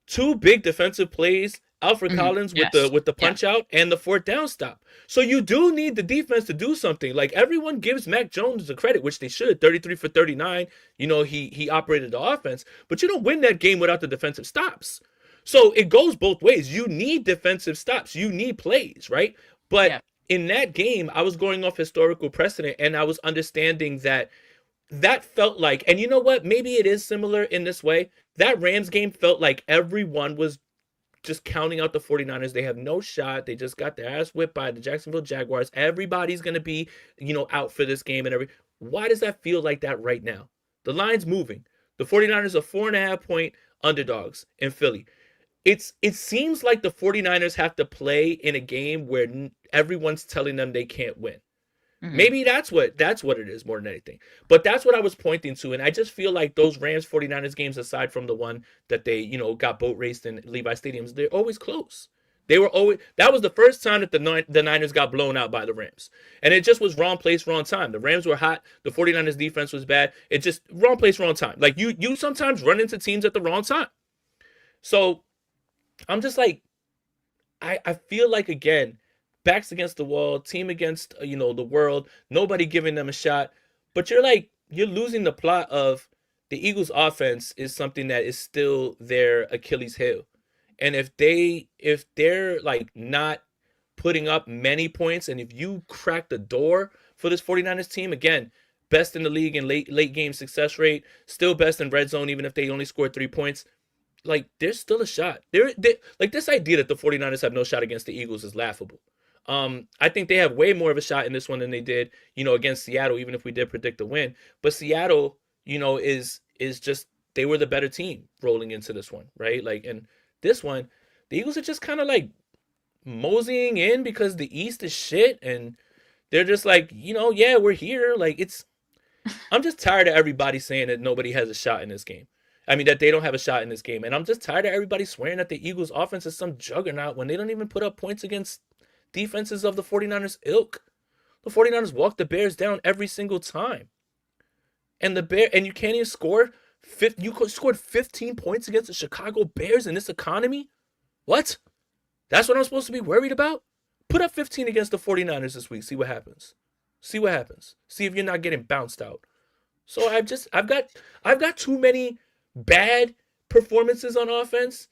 2 big defensive plays, Alfred Collins with the punch out and the 4th down stop. So you do need the defense to do something. Like everyone gives Mac Jones the credit, which they should. 33 for 39. He operated the offense, but you don't win that game without the defensive stops. So it goes both ways. You need defensive stops. You need plays, right? But in that game, I was going off historical precedent and I was understanding that felt like, and you know what? Maybe it is similar in this way. That Rams game felt like everyone was just counting out the 49ers. They have no shot. They just got their ass whipped by the Jacksonville Jaguars. Everybody's going to be, out for this game and Why does that feel like that right now? The line's moving. The 49ers are 4.5-point underdogs in Philly. It seems like the 49ers have to play in a game where everyone's telling them they can't win. Maybe that's what it is more than anything. But that's what I was pointing to. And I just feel like those Rams 49ers games, aside from the one that they, got boat raced in Levi Stadiums, they're always close. That was the first time that the Niners got blown out by the Rams. And it just was wrong place, wrong time. The Rams were hot. The 49ers defense was bad. It just wrong place, wrong time. Like you sometimes run into teams at the wrong time. So I'm just like, I feel like, again, backs against the wall, team against the world, nobody giving them a shot. But you're losing the plot of the Eagles offense is something that is still their Achilles heel. And if they're like not putting up many points, and if you crack the door for this 49ers team, again, best in the league in late game success rate, still best in red zone even if they only scored 3 points. Like, there's still a shot. Like, this idea that the 49ers have no shot against the Eagles is laughable. I think they have way more of a shot in this one than they did, against Seattle, even if we did predict a win. But Seattle, is just, they were the better team rolling into this one, right? Like, and this one, the Eagles are just kind of like moseying in because the East is shit, and they're just like, yeah, we're here. Like, I'm just tired of everybody saying that nobody has a shot in this game. I mean, that they don't have a shot in this game. And I'm just tired of everybody swearing that the Eagles offense is some juggernaut when they don't even put up points against defenses of the 49ers ilk. The 49ers walk the Bears down every single time. And you can't even score. You scored 15 points against the Chicago Bears in this economy? What? That's what I'm supposed to be worried about? Put up 15 against the 49ers this week. See what happens. See what happens. See if you're not getting bounced out. So I've got too many bad performances on offense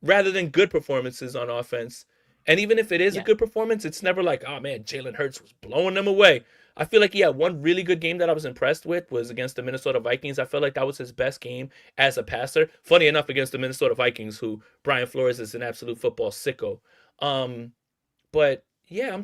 rather than good performances on offense. And even if it is a good performance, it's never like, oh man, Jalen Hurts was blowing them away. I feel like, one really good game that I was impressed with was against the Minnesota Vikings. I felt like that was his best game as a passer. Funny enough, against the Minnesota Vikings, who Brian Flores is an absolute football sicko. But yeah,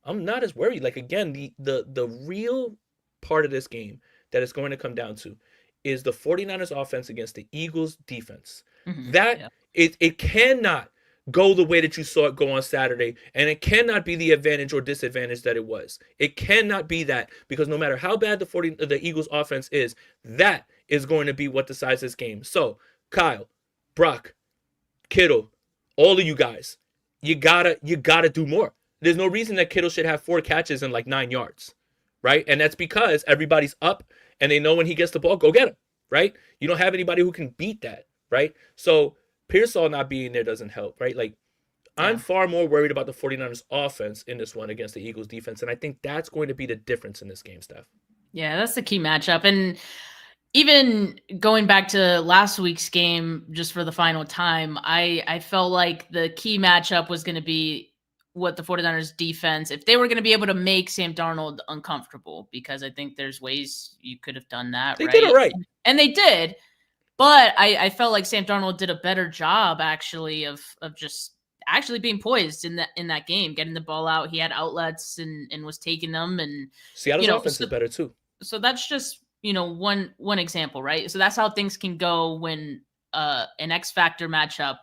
I'm not as worried. Like, again, the real part of this game that it's going to come down to is the 49ers offense against the Eagles defense. It cannot go the way that you saw it go on Saturday, and it cannot be the advantage or disadvantage that it was. It cannot be that, because no matter how bad the Eagles offense is, that is going to be what decides this game. So, Kyle, Brock, Kittle, all of you guys, you gotta do more. There's no reason that Kittle should have 4 catches and like 9 yards, right? And that's because everybody's up and they know when he gets the ball, go get him, right? You don't have anybody who can beat that, right? So Pearsall not being there doesn't help, right? Like, I'm far more worried about the 49ers offense in this one against the Eagles defense, and I think that's going to be the difference in this game, Steph. Yeah, that's the key matchup. And even going back to last week's game, just for the final time, I felt like the key matchup was going to be what the 49ers defense, if they were going to be able to make Sam Darnold uncomfortable, because I think there's ways you could have done that. They did it right. And they did. But I felt like Sam Darnold did a better job, actually, of just actually being poised in that game, getting the ball out. He had outlets and was taking them. And Seattle's offense is better too. So that's just one example, right? So that's how things can go when an X factor matchup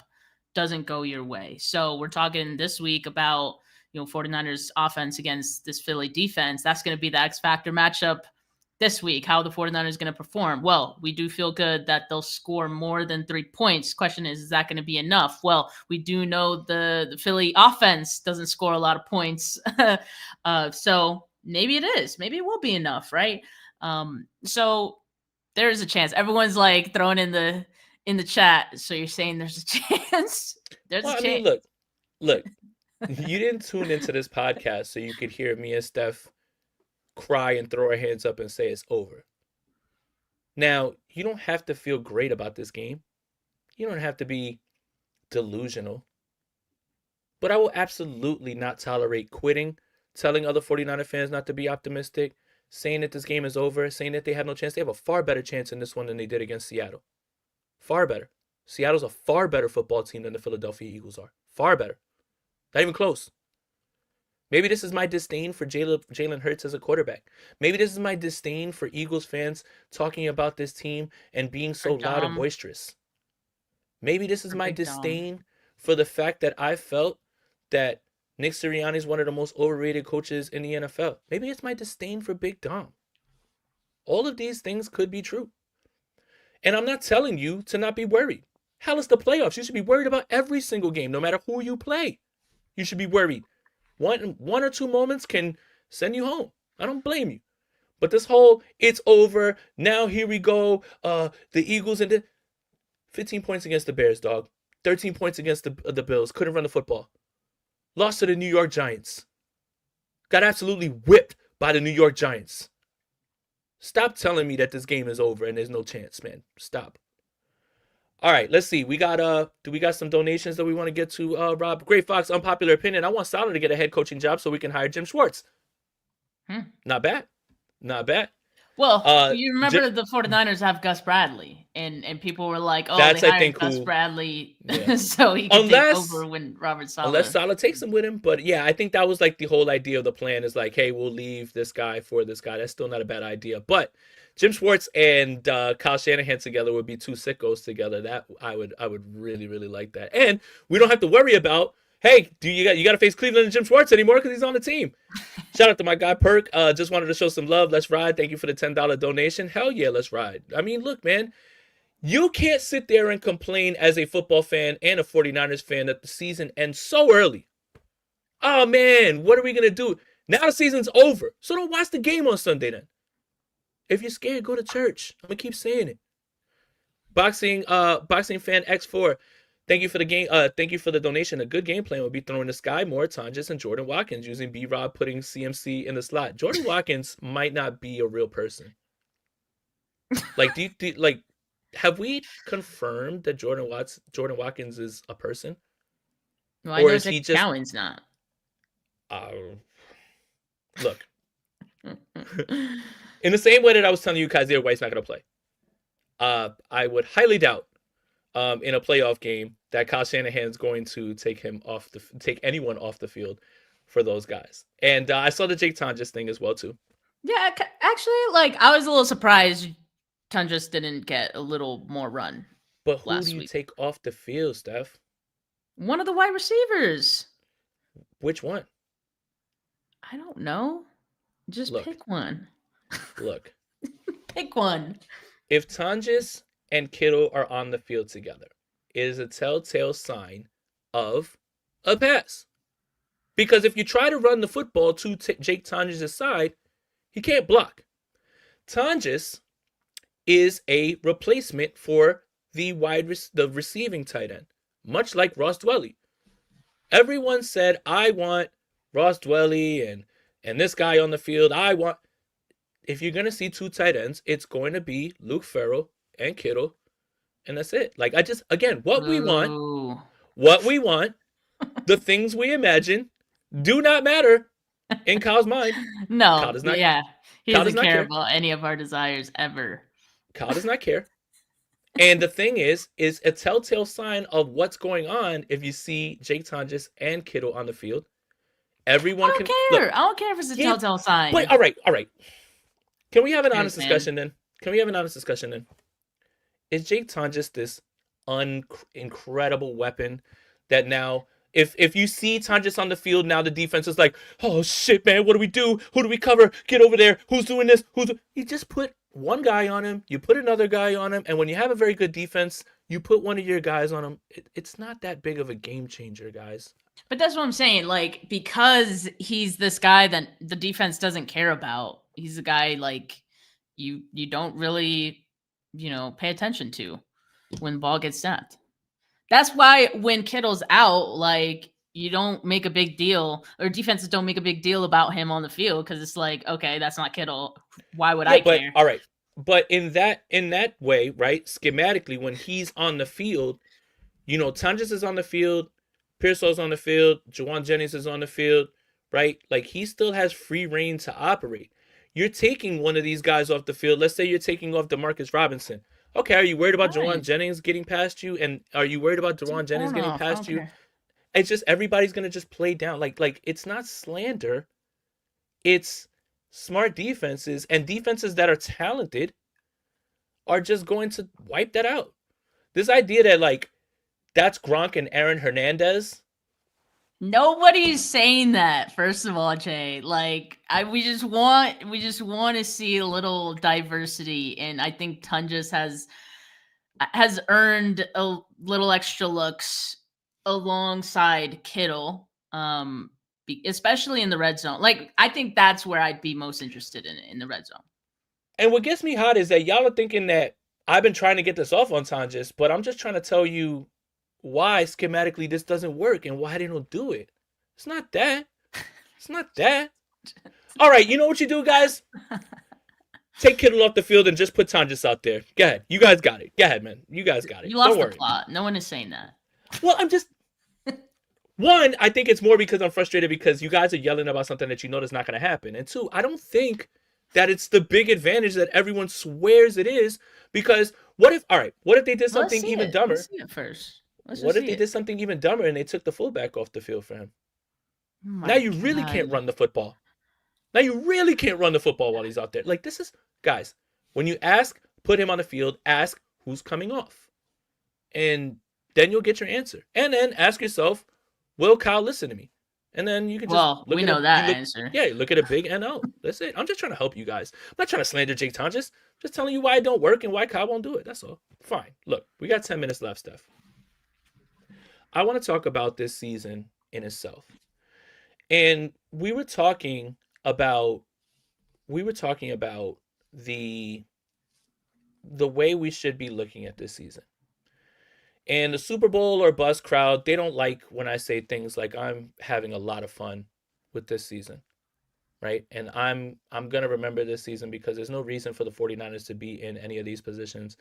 doesn't go your way. So we're talking this week about 49ers offense against this Philly defense. That's going to be the X factor matchup this week, how the 49ers is going to perform. Well, we do feel good that they'll score more than 3 points. Question is that going to be enough? Well, we do know the Philly offense doesn't score a lot of points. So maybe it is. Maybe it will be enough, right? So there's a chance. Everyone's like throwing in the chat. So you're saying there's a chance? There's a chance. I mean, look, you didn't tune into this podcast so you could hear me and Steph cry and throw our hands up and say it's over. Now, you don't have to feel great about this game. You don't have to be delusional. But I will absolutely not tolerate quitting, telling other 49er fans not to be optimistic, saying that this game is over, saying that they have no chance. They have a far better chance in this one than they did against Seattle. Far better. Seattle's a far better football team than the Philadelphia Eagles are. Far better. Not even close. Maybe this is my disdain for Jalen Hurts as a quarterback. Maybe this is my disdain for Eagles fans talking about this team and being so loud and boisterous. Maybe this is my disdain for the fact that I felt that Nick Sirianni is one of the most overrated coaches in the NFL. Maybe it's my disdain for Big Dom. All of these things could be true. And I'm not telling you to not be worried. Hell, it's the playoffs. You should be worried about every single game, no matter who you play. You should be worried. One or two moments can send you home. I don't blame you. But this whole, it's over, now here we go, the Eagles and the 15 points against the Bears, dog. 13 points against the Bills. Couldn't run the football. Lost to the New York Giants. Got absolutely whipped by the New York Giants. Stop telling me that this game is over and there's no chance, man. Stop. All right, let's see. We got do we got some donations that we want to get to, Rob? Great Fox, unpopular opinion. I want Salah to get a head coaching job so we can hire Jim Schwartz. Not bad. Not bad. Well, you remember the 49ers have Gus Bradley, and people were like, "Oh, they hired Gus Bradley, so he can take over when Robert Saleh." Unless Saleh takes him with him, but yeah, I think that was like the whole idea of the plan is like, hey, we'll leave this guy for this guy. That's still not a bad idea, but Jim Schwartz and Kyle Shanahan together would be two sickos together. That I would really like that, and we don't have to worry about. Hey, you got to face Cleveland and Jim Schwartz anymore because he's on the team. Shout out to my guy Perk. Just wanted to show some love. Let's ride. Thank you for the $10 donation. Hell yeah, let's ride. I mean, look, man, you can't sit there and complain as a football fan and a 49ers fan that the season ends so early. Oh man, what are we gonna do? Now the season's over, so don't watch the game on Sunday then. If you're scared, go to church. I'm gonna keep saying it. Boxing fan X4. Thank you for the game. Thank you for the donation. A good game plan would be throwing the Sky Moore, Tonjes, and Jordan Watkins, using B-Rob putting CMC in the slot. Jordan Watkins might not be a real person. Like, have we confirmed that Jordan Watkins is a person? Well, I know Jake Cowan's not. Look. In the same way that I was telling you Kyzir White's not going to play, I would highly doubt in a playoff game that Kyle Shanahan's going to take anyone off the field for those guys. And I saw the Jake Tonjes thing as well too. Yeah, actually, like I was a little surprised Tonjes didn't get a little more run. But who do you take off the field, Steph? One of the wide receivers. Which one? I don't know. Just pick one. Look. Pick one. If Tonjes and Kittle are on the field together, it is a telltale sign of a pass. Because if you try to run the football to Jake Tonjes' side, he can't block. Tonjes is a replacement for the receiving tight end, much like Ross Dwelley. Everyone said, I want Ross Dwelley and this guy on the field. If you're going to see two tight ends, it's going to be Luke Farrell and Kittle, and that's it. Like, what we want, the things we imagine do not matter in Kyle's mind. No, Kyle does not, he doesn't care about any of our desires ever. Kyle does not care. And the thing is a telltale sign of what's going on if you see Jake Tonjes and Kittle on the field. Everyone I don't care if it's a telltale sign. But all right. Can we have an honest discussion then? Is Jake Tonjes this incredible weapon that now, if you see Tonjes on the field, now the defense is like, oh shit, man, what do we do? Who do we cover? Get over there. Who's doing this? You just put one guy on him, you put another guy on him, and when you have a very good defense, you put one of your guys on him. It's not that big of a game changer, guys. But that's what I'm saying. Like, because he's this guy that the defense doesn't care about. He's a guy like you don't really, pay attention to when the ball gets snapped. That's why when Kittle's out, like, you don't make a big deal, or defenses don't make a big deal about him on the field, because it's like, okay, that's not Kittle. Why would I care? All right. But in that way, right, schematically, when he's on the field, Tonjes is on the field, Pearsall's on the field, Juwan Jennings is on the field, right? Like, he still has free reign to operate. You're taking one of these guys off the field. Let's say you're taking off Demarcus Robinson. Okay, are you worried about Juwan Jennings getting past you? And are you worried about Juwan Jennings getting past you? It's just everybody's going to just play down. Like it's not slander. It's smart defenses, and defenses that are talented are just going to wipe that out. This idea that, like, that's Gronk and Aaron Hernandez. Nobody's saying that, first of all, Jay. Like, we just want to see a little diversity, and I think Tonjes has earned a little extra looks alongside Kittle, especially in the red zone. Like, I think that's where I'd be most interested in the red zone. And what gets me hot is that y'all are thinking that I've been trying to get this off on Tonjes, but I'm just trying to tell you why schematically this doesn't work and why they don't do it. It's not that. It's not that. All right, you know what you do, guys? Take Kittle off the field and just put Tonjes out there. Go ahead. You guys got it. Go ahead, man. You guys got it. You lost Don't worry. the plot. No one is saying that. Well, I'm just... One, I think it's more because I'm frustrated because you guys are yelling about something that you know that's not going to happen. And two, I don't think that it's the big advantage that everyone swears it is, because what if they did something even dumber? Let's see it first. What if they did something even dumber and they took the fullback off the field for him? Now you really can't run the football. Now you really can't run the football while he's out there. Like, this is, guys, when you ask, put him on the field, ask who's coming off. And then you'll get your answer. And then ask yourself, will Kyle listen to me? And then you can just we know that answer. Yeah, you look at a big NO. That's it. I'm just trying to help you guys. I'm not trying to slander Jake Tonjes. Just telling you why it don't work and why Kyle won't do it. That's all. Fine. Look, we got 10 minutes left, Steph. I want to talk about this season in itself. And we were talking about the way we should be looking at this season. And the Super Bowl or bust crowd, they don't like when I say things like I'm having a lot of fun with this season, right? And I'm going to remember this season because there's no reason for the 49ers to be in any of these positions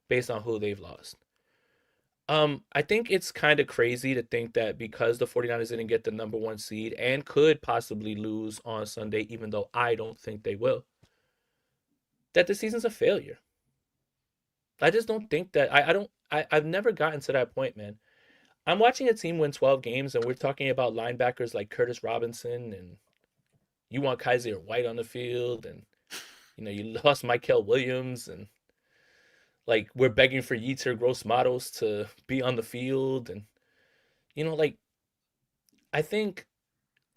based on who they've lost. I think it's kind of crazy to think that because the 49ers didn't get the number 1 seed and could possibly lose on Sunday, even though I don't think they will, that the season's a failure. I just don't think that I've never gotten to that point, man. I'm watching a team win 12 games and we're talking about linebackers like Curtis Robinson, and you want Kaiser White on the field, and you lost Michael Williams, and like we're begging for Yetur Gross-Matos to be on the field, and I think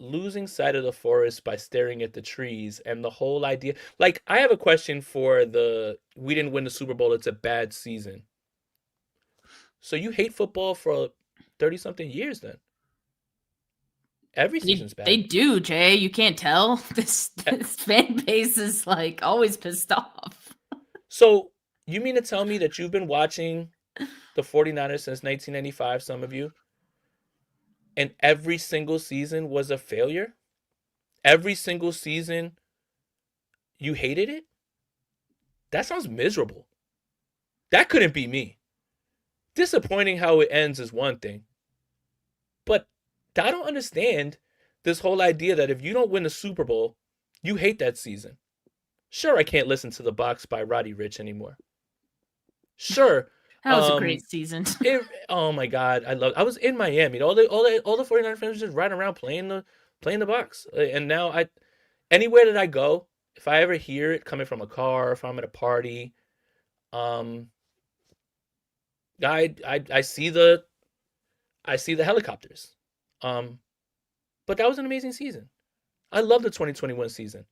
losing sight of the forest by staring at the trees and the whole idea, like, I have a question for we didn't win the Super Bowl, it's a bad season. So you hate football for 30-something years then? Every season's bad. They do, Jay. You can't tell. This fan base is like always pissed off. So you mean to tell me that you've been watching the 49ers since 1995, some of you, and every single season was a failure? Every single season you hated it? That sounds miserable. That couldn't be me. Disappointing how it ends is one thing, but I don't understand this whole idea that if you don't win the Super Bowl, you hate that season. Sure, I can't listen to The Box by Roddy Ricch anymore. Sure. That was a great season. Oh my God, I was in Miami. All the 49er fans just riding around playing the box. And now anywhere that I go, if I ever hear it coming from a car, if I'm at a party, I see the helicopters. But that was an amazing season. I love the 2021 season.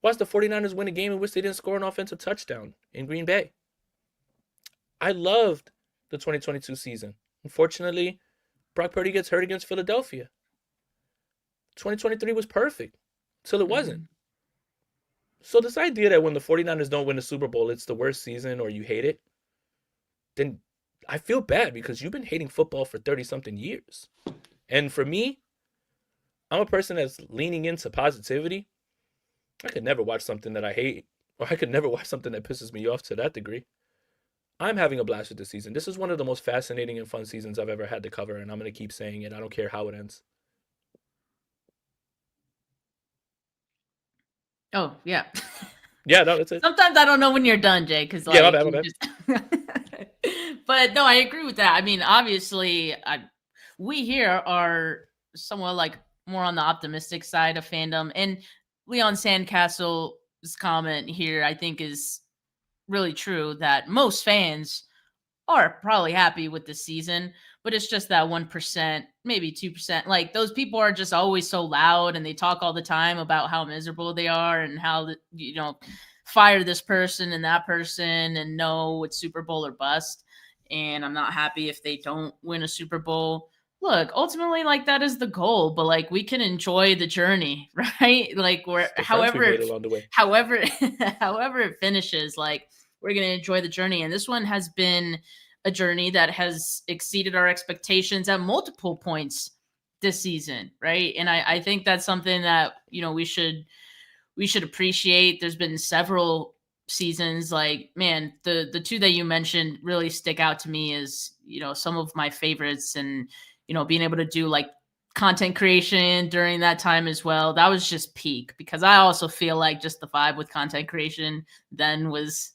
Watched the 49ers win a game in which they didn't score an offensive touchdown in Green Bay. I loved the 2022 season. Unfortunately, Brock Purdy gets hurt against Philadelphia. 2023 was perfect until it wasn't. So this idea that when the 49ers don't win the Super Bowl, it's the worst season or you hate it, then I feel bad because you've been hating football for 30-something years. And for me, I'm a person that's leaning into positivity. I could never watch something that I hate, or I could never watch something that pisses me off to that degree. I'm having a blast with this season. This is one of the most fascinating and fun seasons I've ever had to cover, and I'm going to keep saying it. I don't care how it ends. Oh, yeah. Yeah, no, that's it. Sometimes I don't know when you're done, Jay, because like, yeah, my bad. But no, I agree with that. I mean, obviously, we here are somewhat like more on the optimistic side of fandom, and Leon Sandcastle's comment here, I think, is really true that most fans are probably happy with the season, but it's just that 1%, maybe 2%. Like, those people are just always so loud and they talk all the time about how miserable they are and how, fire this person and that person and no, it's Super Bowl or bust. And I'm not happy if they don't win a Super Bowl. Look, ultimately, like, that is the goal, but like, we can enjoy the journey, right? Like, however it finishes, like, we're going to enjoy the journey. And this one has been a journey that has exceeded our expectations at multiple points this season, right? And I think that's something that, we should appreciate. There's been several seasons, like, man, the two that you mentioned really stick out to me as, some of my favorites. And, being able to do like content creation during that time as well, that was just peak, because I also feel like just the vibe with content creation then was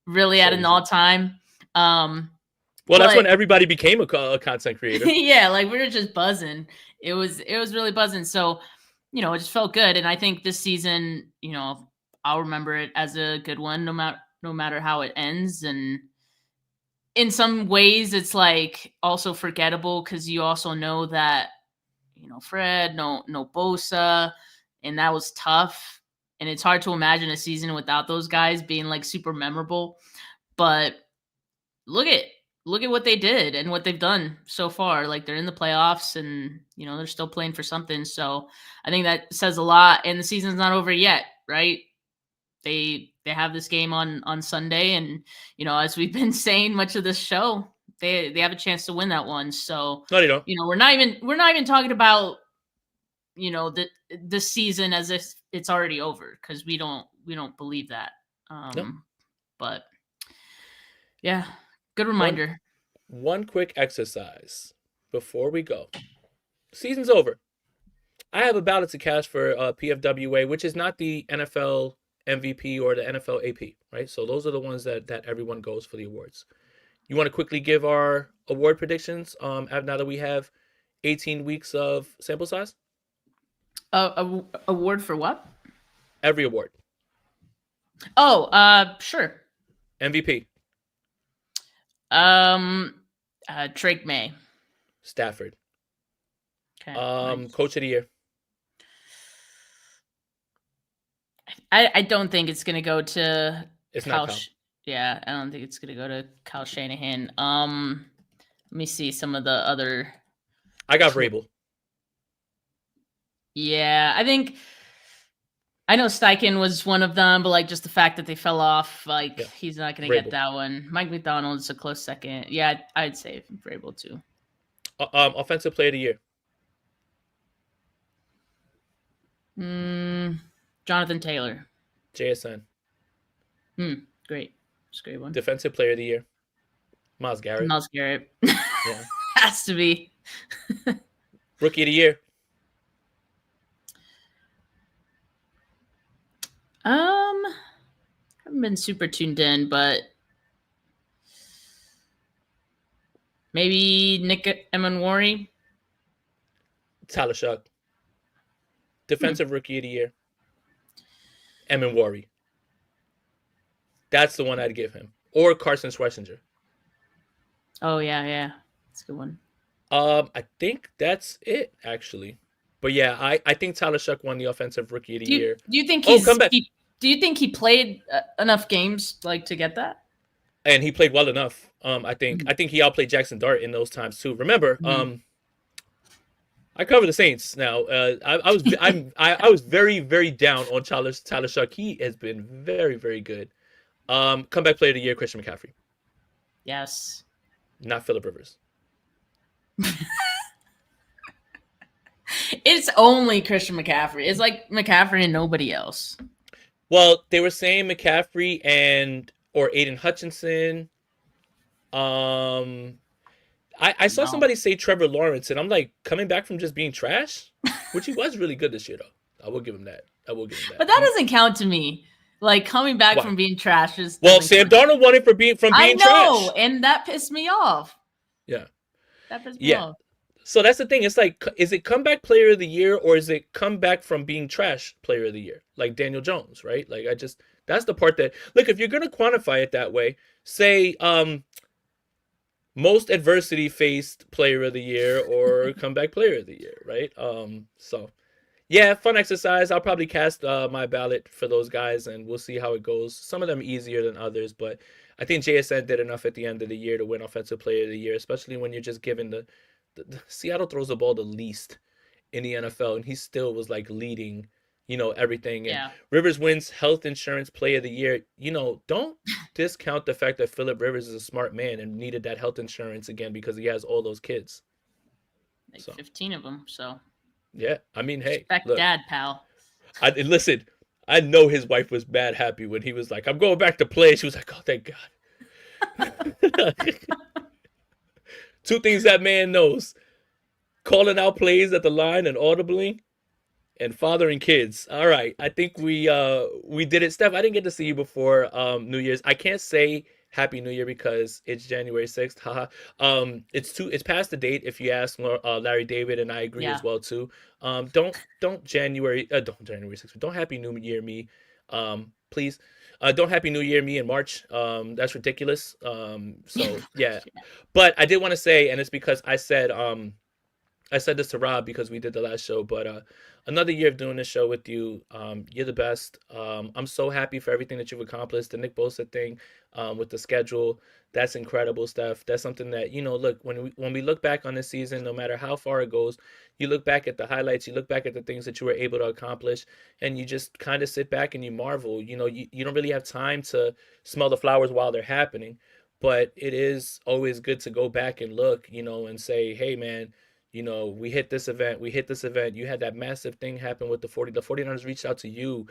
really at an all-time. Well, that's when everybody became a content creator. Yeah, like we were just buzzing. It was really buzzing. So, it just felt good. And I think this season, I'll remember it as a good one, no matter how it ends. And in some ways, it's like also forgettable, because you also know that, Fred, no Bosa, and that was tough. And it's hard to imagine a season without those guys being like super memorable. But look at what they did and what they've done so far. Like, they're in the playoffs, and they're still playing for something. So I think that says a lot. And the season's not over yet, right? They have this game on Sunday, and as we've been saying much of this show, they have a chance to win that one. So no, they don't. We're not even talking about the season as if it's already over, because we don't believe that. No. But yeah. Good reminder. One quick exercise before we go. Season's over. I have a ballot to cast for PFWA, which is not the NFL MVP or the NFL AP, right? So those are the ones that everyone goes for the awards. You want to quickly give our award predictions now that we have 18 weeks of sample size? Award for what? Every award. Oh, sure. MVP. Drake May. Stafford. Okay. Nice. Coach of the year. I don't think it's gonna go to Kyle. Yeah, I don't think it's gonna go to Kyle Shanahan. Let me see some of the other. I got Vrabel. Yeah, I know Steichen was one of them, but like just the fact that they fell off, like he's not going to get that one. Mike McDonald's a close second. Yeah, I'd say Vrabel too. Offensive player of the year. Jonathan Taylor. JSN. Great. It's a great one. Defensive player of the year. Myles Garrett. Yeah. Has to be. Rookie of the year. Haven't been super tuned in, but maybe Nick Emanwari. Tyler Shuck. Defensive Rookie of the year. Emanwari. That's the one I'd give him. Or Carson Schwarzenegger. Oh yeah. That's a good one. I think that's it, actually. But yeah, I think Tyler Shuck won the offensive Rookie of the year. Do you think he's come back. Do you think he played enough games like to get that? And he played well enough. I think he outplayed Jackson Dart in those times too. Remember, I cover the Saints now. I was very, very down on Tyler Shuck. He has been very, very good. Comeback player of the year, Christian McCaffrey. Yes. Not Phillip Rivers. It's only Christian McCaffrey. It's like McCaffrey and nobody else. Well, they were saying McCaffrey or Aiden Hutchinson. I saw somebody say Trevor Lawrence, and I'm like, coming back from just being trash, which he was really good this year, though. I will give him that. But that doesn't count to me. Like, coming back from being trash is. Well, Sam Darnold won it from being trash. I know, and that pissed me off. Yeah. That pissed me off. So that's the thing. It's like, is it comeback player of the year, or is it comeback from being trash player of the year? Like Daniel Jones, right? Like, that's the part that, look, if you're going to quantify it that way, say most adversity faced player of the year or comeback player of the year, right? So yeah, fun exercise. I'll probably cast my ballot for those guys, and we'll see how it goes. Some of them easier than others, but I think JSN did enough at the end of the year to win offensive player of the year, especially when you're just given the Seattle throws the ball the least in the NFL, and he still was like leading, everything. And Rivers wins health insurance player of the year. Don't discount the fact that Phillip Rivers is a smart man and needed that health insurance again because he has all those kids. Like 15 of them. So yeah, I mean, hey, respect look, dad, pal. listen. I know his wife was mad happy when he was like, "I'm going back to play." She was like, "Oh, thank God." Two things that man knows: calling out plays at the line and audibly, and fathering kids. All right, I think we did it. Steph, I didn't get to see you before New Year's. I can't say Happy New Year because it's January 6th. Haha. It's past the date if you ask Larry David, and I agree as well too. Don't January 6th. Don't Happy New Year me. Please. Don't Happy New Year me in March. That's ridiculous. So yeah. But I did want to say, and it's because I said this to Rob because we did the last show, but another year of doing this show with you. You're the best. I'm so happy for everything that you've accomplished. The Nick Bosa thing with the schedule, that's incredible stuff. That's something that, look, when we look back on this season, no matter how far it goes, you look back at the highlights, you look back at the things that you were able to accomplish, and you just kind of sit back and you marvel. You don't really have time to smell the flowers while they're happening, but it is always good to go back and look, and say, hey, man, we hit this event, you had that massive thing happen with the 49ers reached out to you,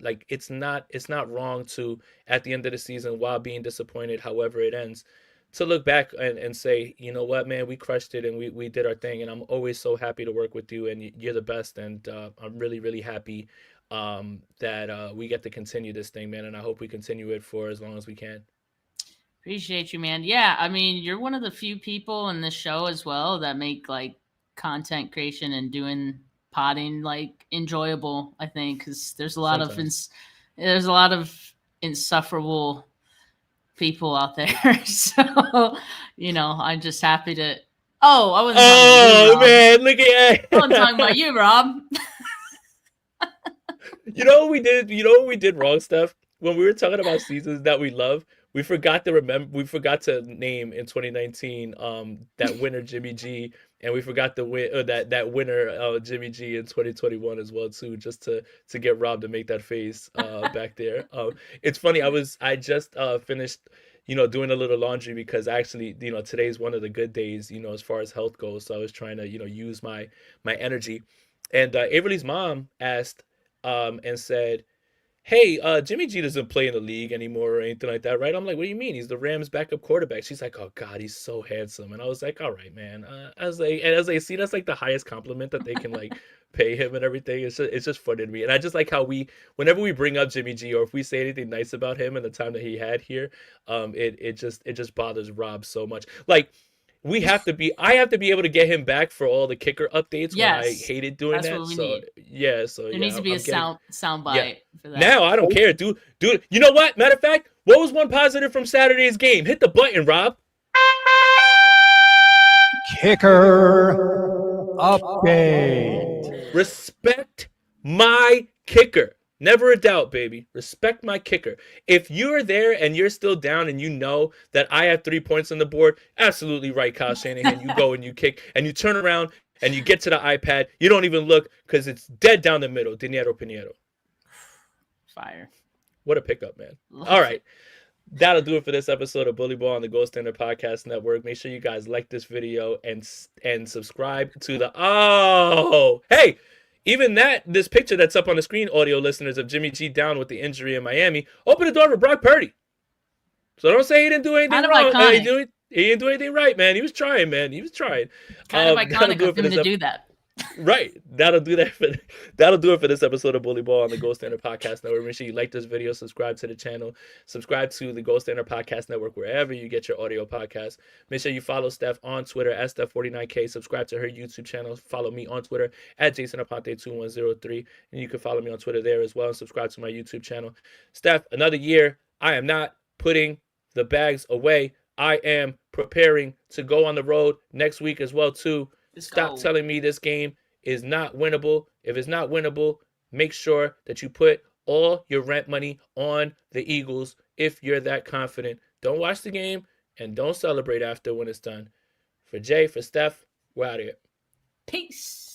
like it's not wrong to, at the end of the season, while being disappointed however it ends, to look back and say, you know what, man, we crushed it and we did our thing. And I'm always so happy to work with you, and you're the best. And I'm really, really happy that we get to continue this thing, man. And I hope we continue it for as long as we can. Appreciate you, man. Yeah, I mean, you're one of the few people in this show as well that make like content creation and doing potting like enjoyable. I think because there's a lot of insufferable people out there. So I'm just happy to. Oh, I wasn't. Oh man, look at I wasn't talking about you, Rob. You know what we did? You know what we did wrong, Steph? When we were talking about seasons that we love, we forgot to name in 2019 that winner Jimmy G, and we forgot to win that winner Jimmy G in 2021 as well too, just to get Rob to make that face back there. It's funny. I just finished doing a little laundry because actually today's one of the good days as far as health goes. So I was trying to use my energy, and Averly's mom asked and said, hey, Jimmy G doesn't play in the league anymore or anything like that, right? I'm like, what do you mean? He's the Rams' backup quarterback. She's like, oh God, he's so handsome. And I was like, all right, man. I was like, see, that's like the highest compliment that they can like pay him and everything. It's just funny to me. And I just like how whenever we bring up Jimmy G, or if we say anything nice about him and the time that he had here, it just bothers Rob so much. Like, I have to be able to get him back for all the kicker updates when I hated doing that. What we need. Yeah, so there needs to be a sound bite for that. Now I don't care, dude. You know what? Matter of fact, what was one positive from Saturday's game? Hit the button, Rob. Kicker update. Respect my kicker. Never a doubt, baby. Respect my kicker. If you're there and you're still down and you know that I have 3 points on the board, absolutely right, Kyle Shanahan. You go and you kick and you turn around and you get to the iPad. You don't even look because it's dead down the middle. Dinero Pinheiro. Fire. What a pickup, man. All right. That'll do it for this episode of Bully Ball on the Gold Standard Podcast Network. Make sure you guys like this video and subscribe to the... Hey! Even this picture that's up on the screen, audio listeners, of Jimmy G down with the injury in Miami, open the door for Brock Purdy. So don't say he didn't do anything wrong. He didn't do anything right, man. He was trying, man. He was trying. Kind of iconic of him to do that. Right. That'll do it for this episode of Bully Ball on the Gold Standard Podcast Network. Make sure you like this video, subscribe to the channel, subscribe to the Gold Standard Podcast Network wherever you get your audio podcasts. Make sure you follow Steph on Twitter at Steph49K. Subscribe to her YouTube channel. Follow me on Twitter at JasonAponte2103. And you can follow me on Twitter there as well, and subscribe to my YouTube channel. Steph, another year. I am not putting the bags away. I am preparing to go on the road next week as well too. Stop telling me this game is not winnable. If it's not winnable, make sure that you put all your rent money on the Eagles if you're that confident. Don't watch the game and don't celebrate after when it's done. For Jay, for Steph, we're out of here. Peace.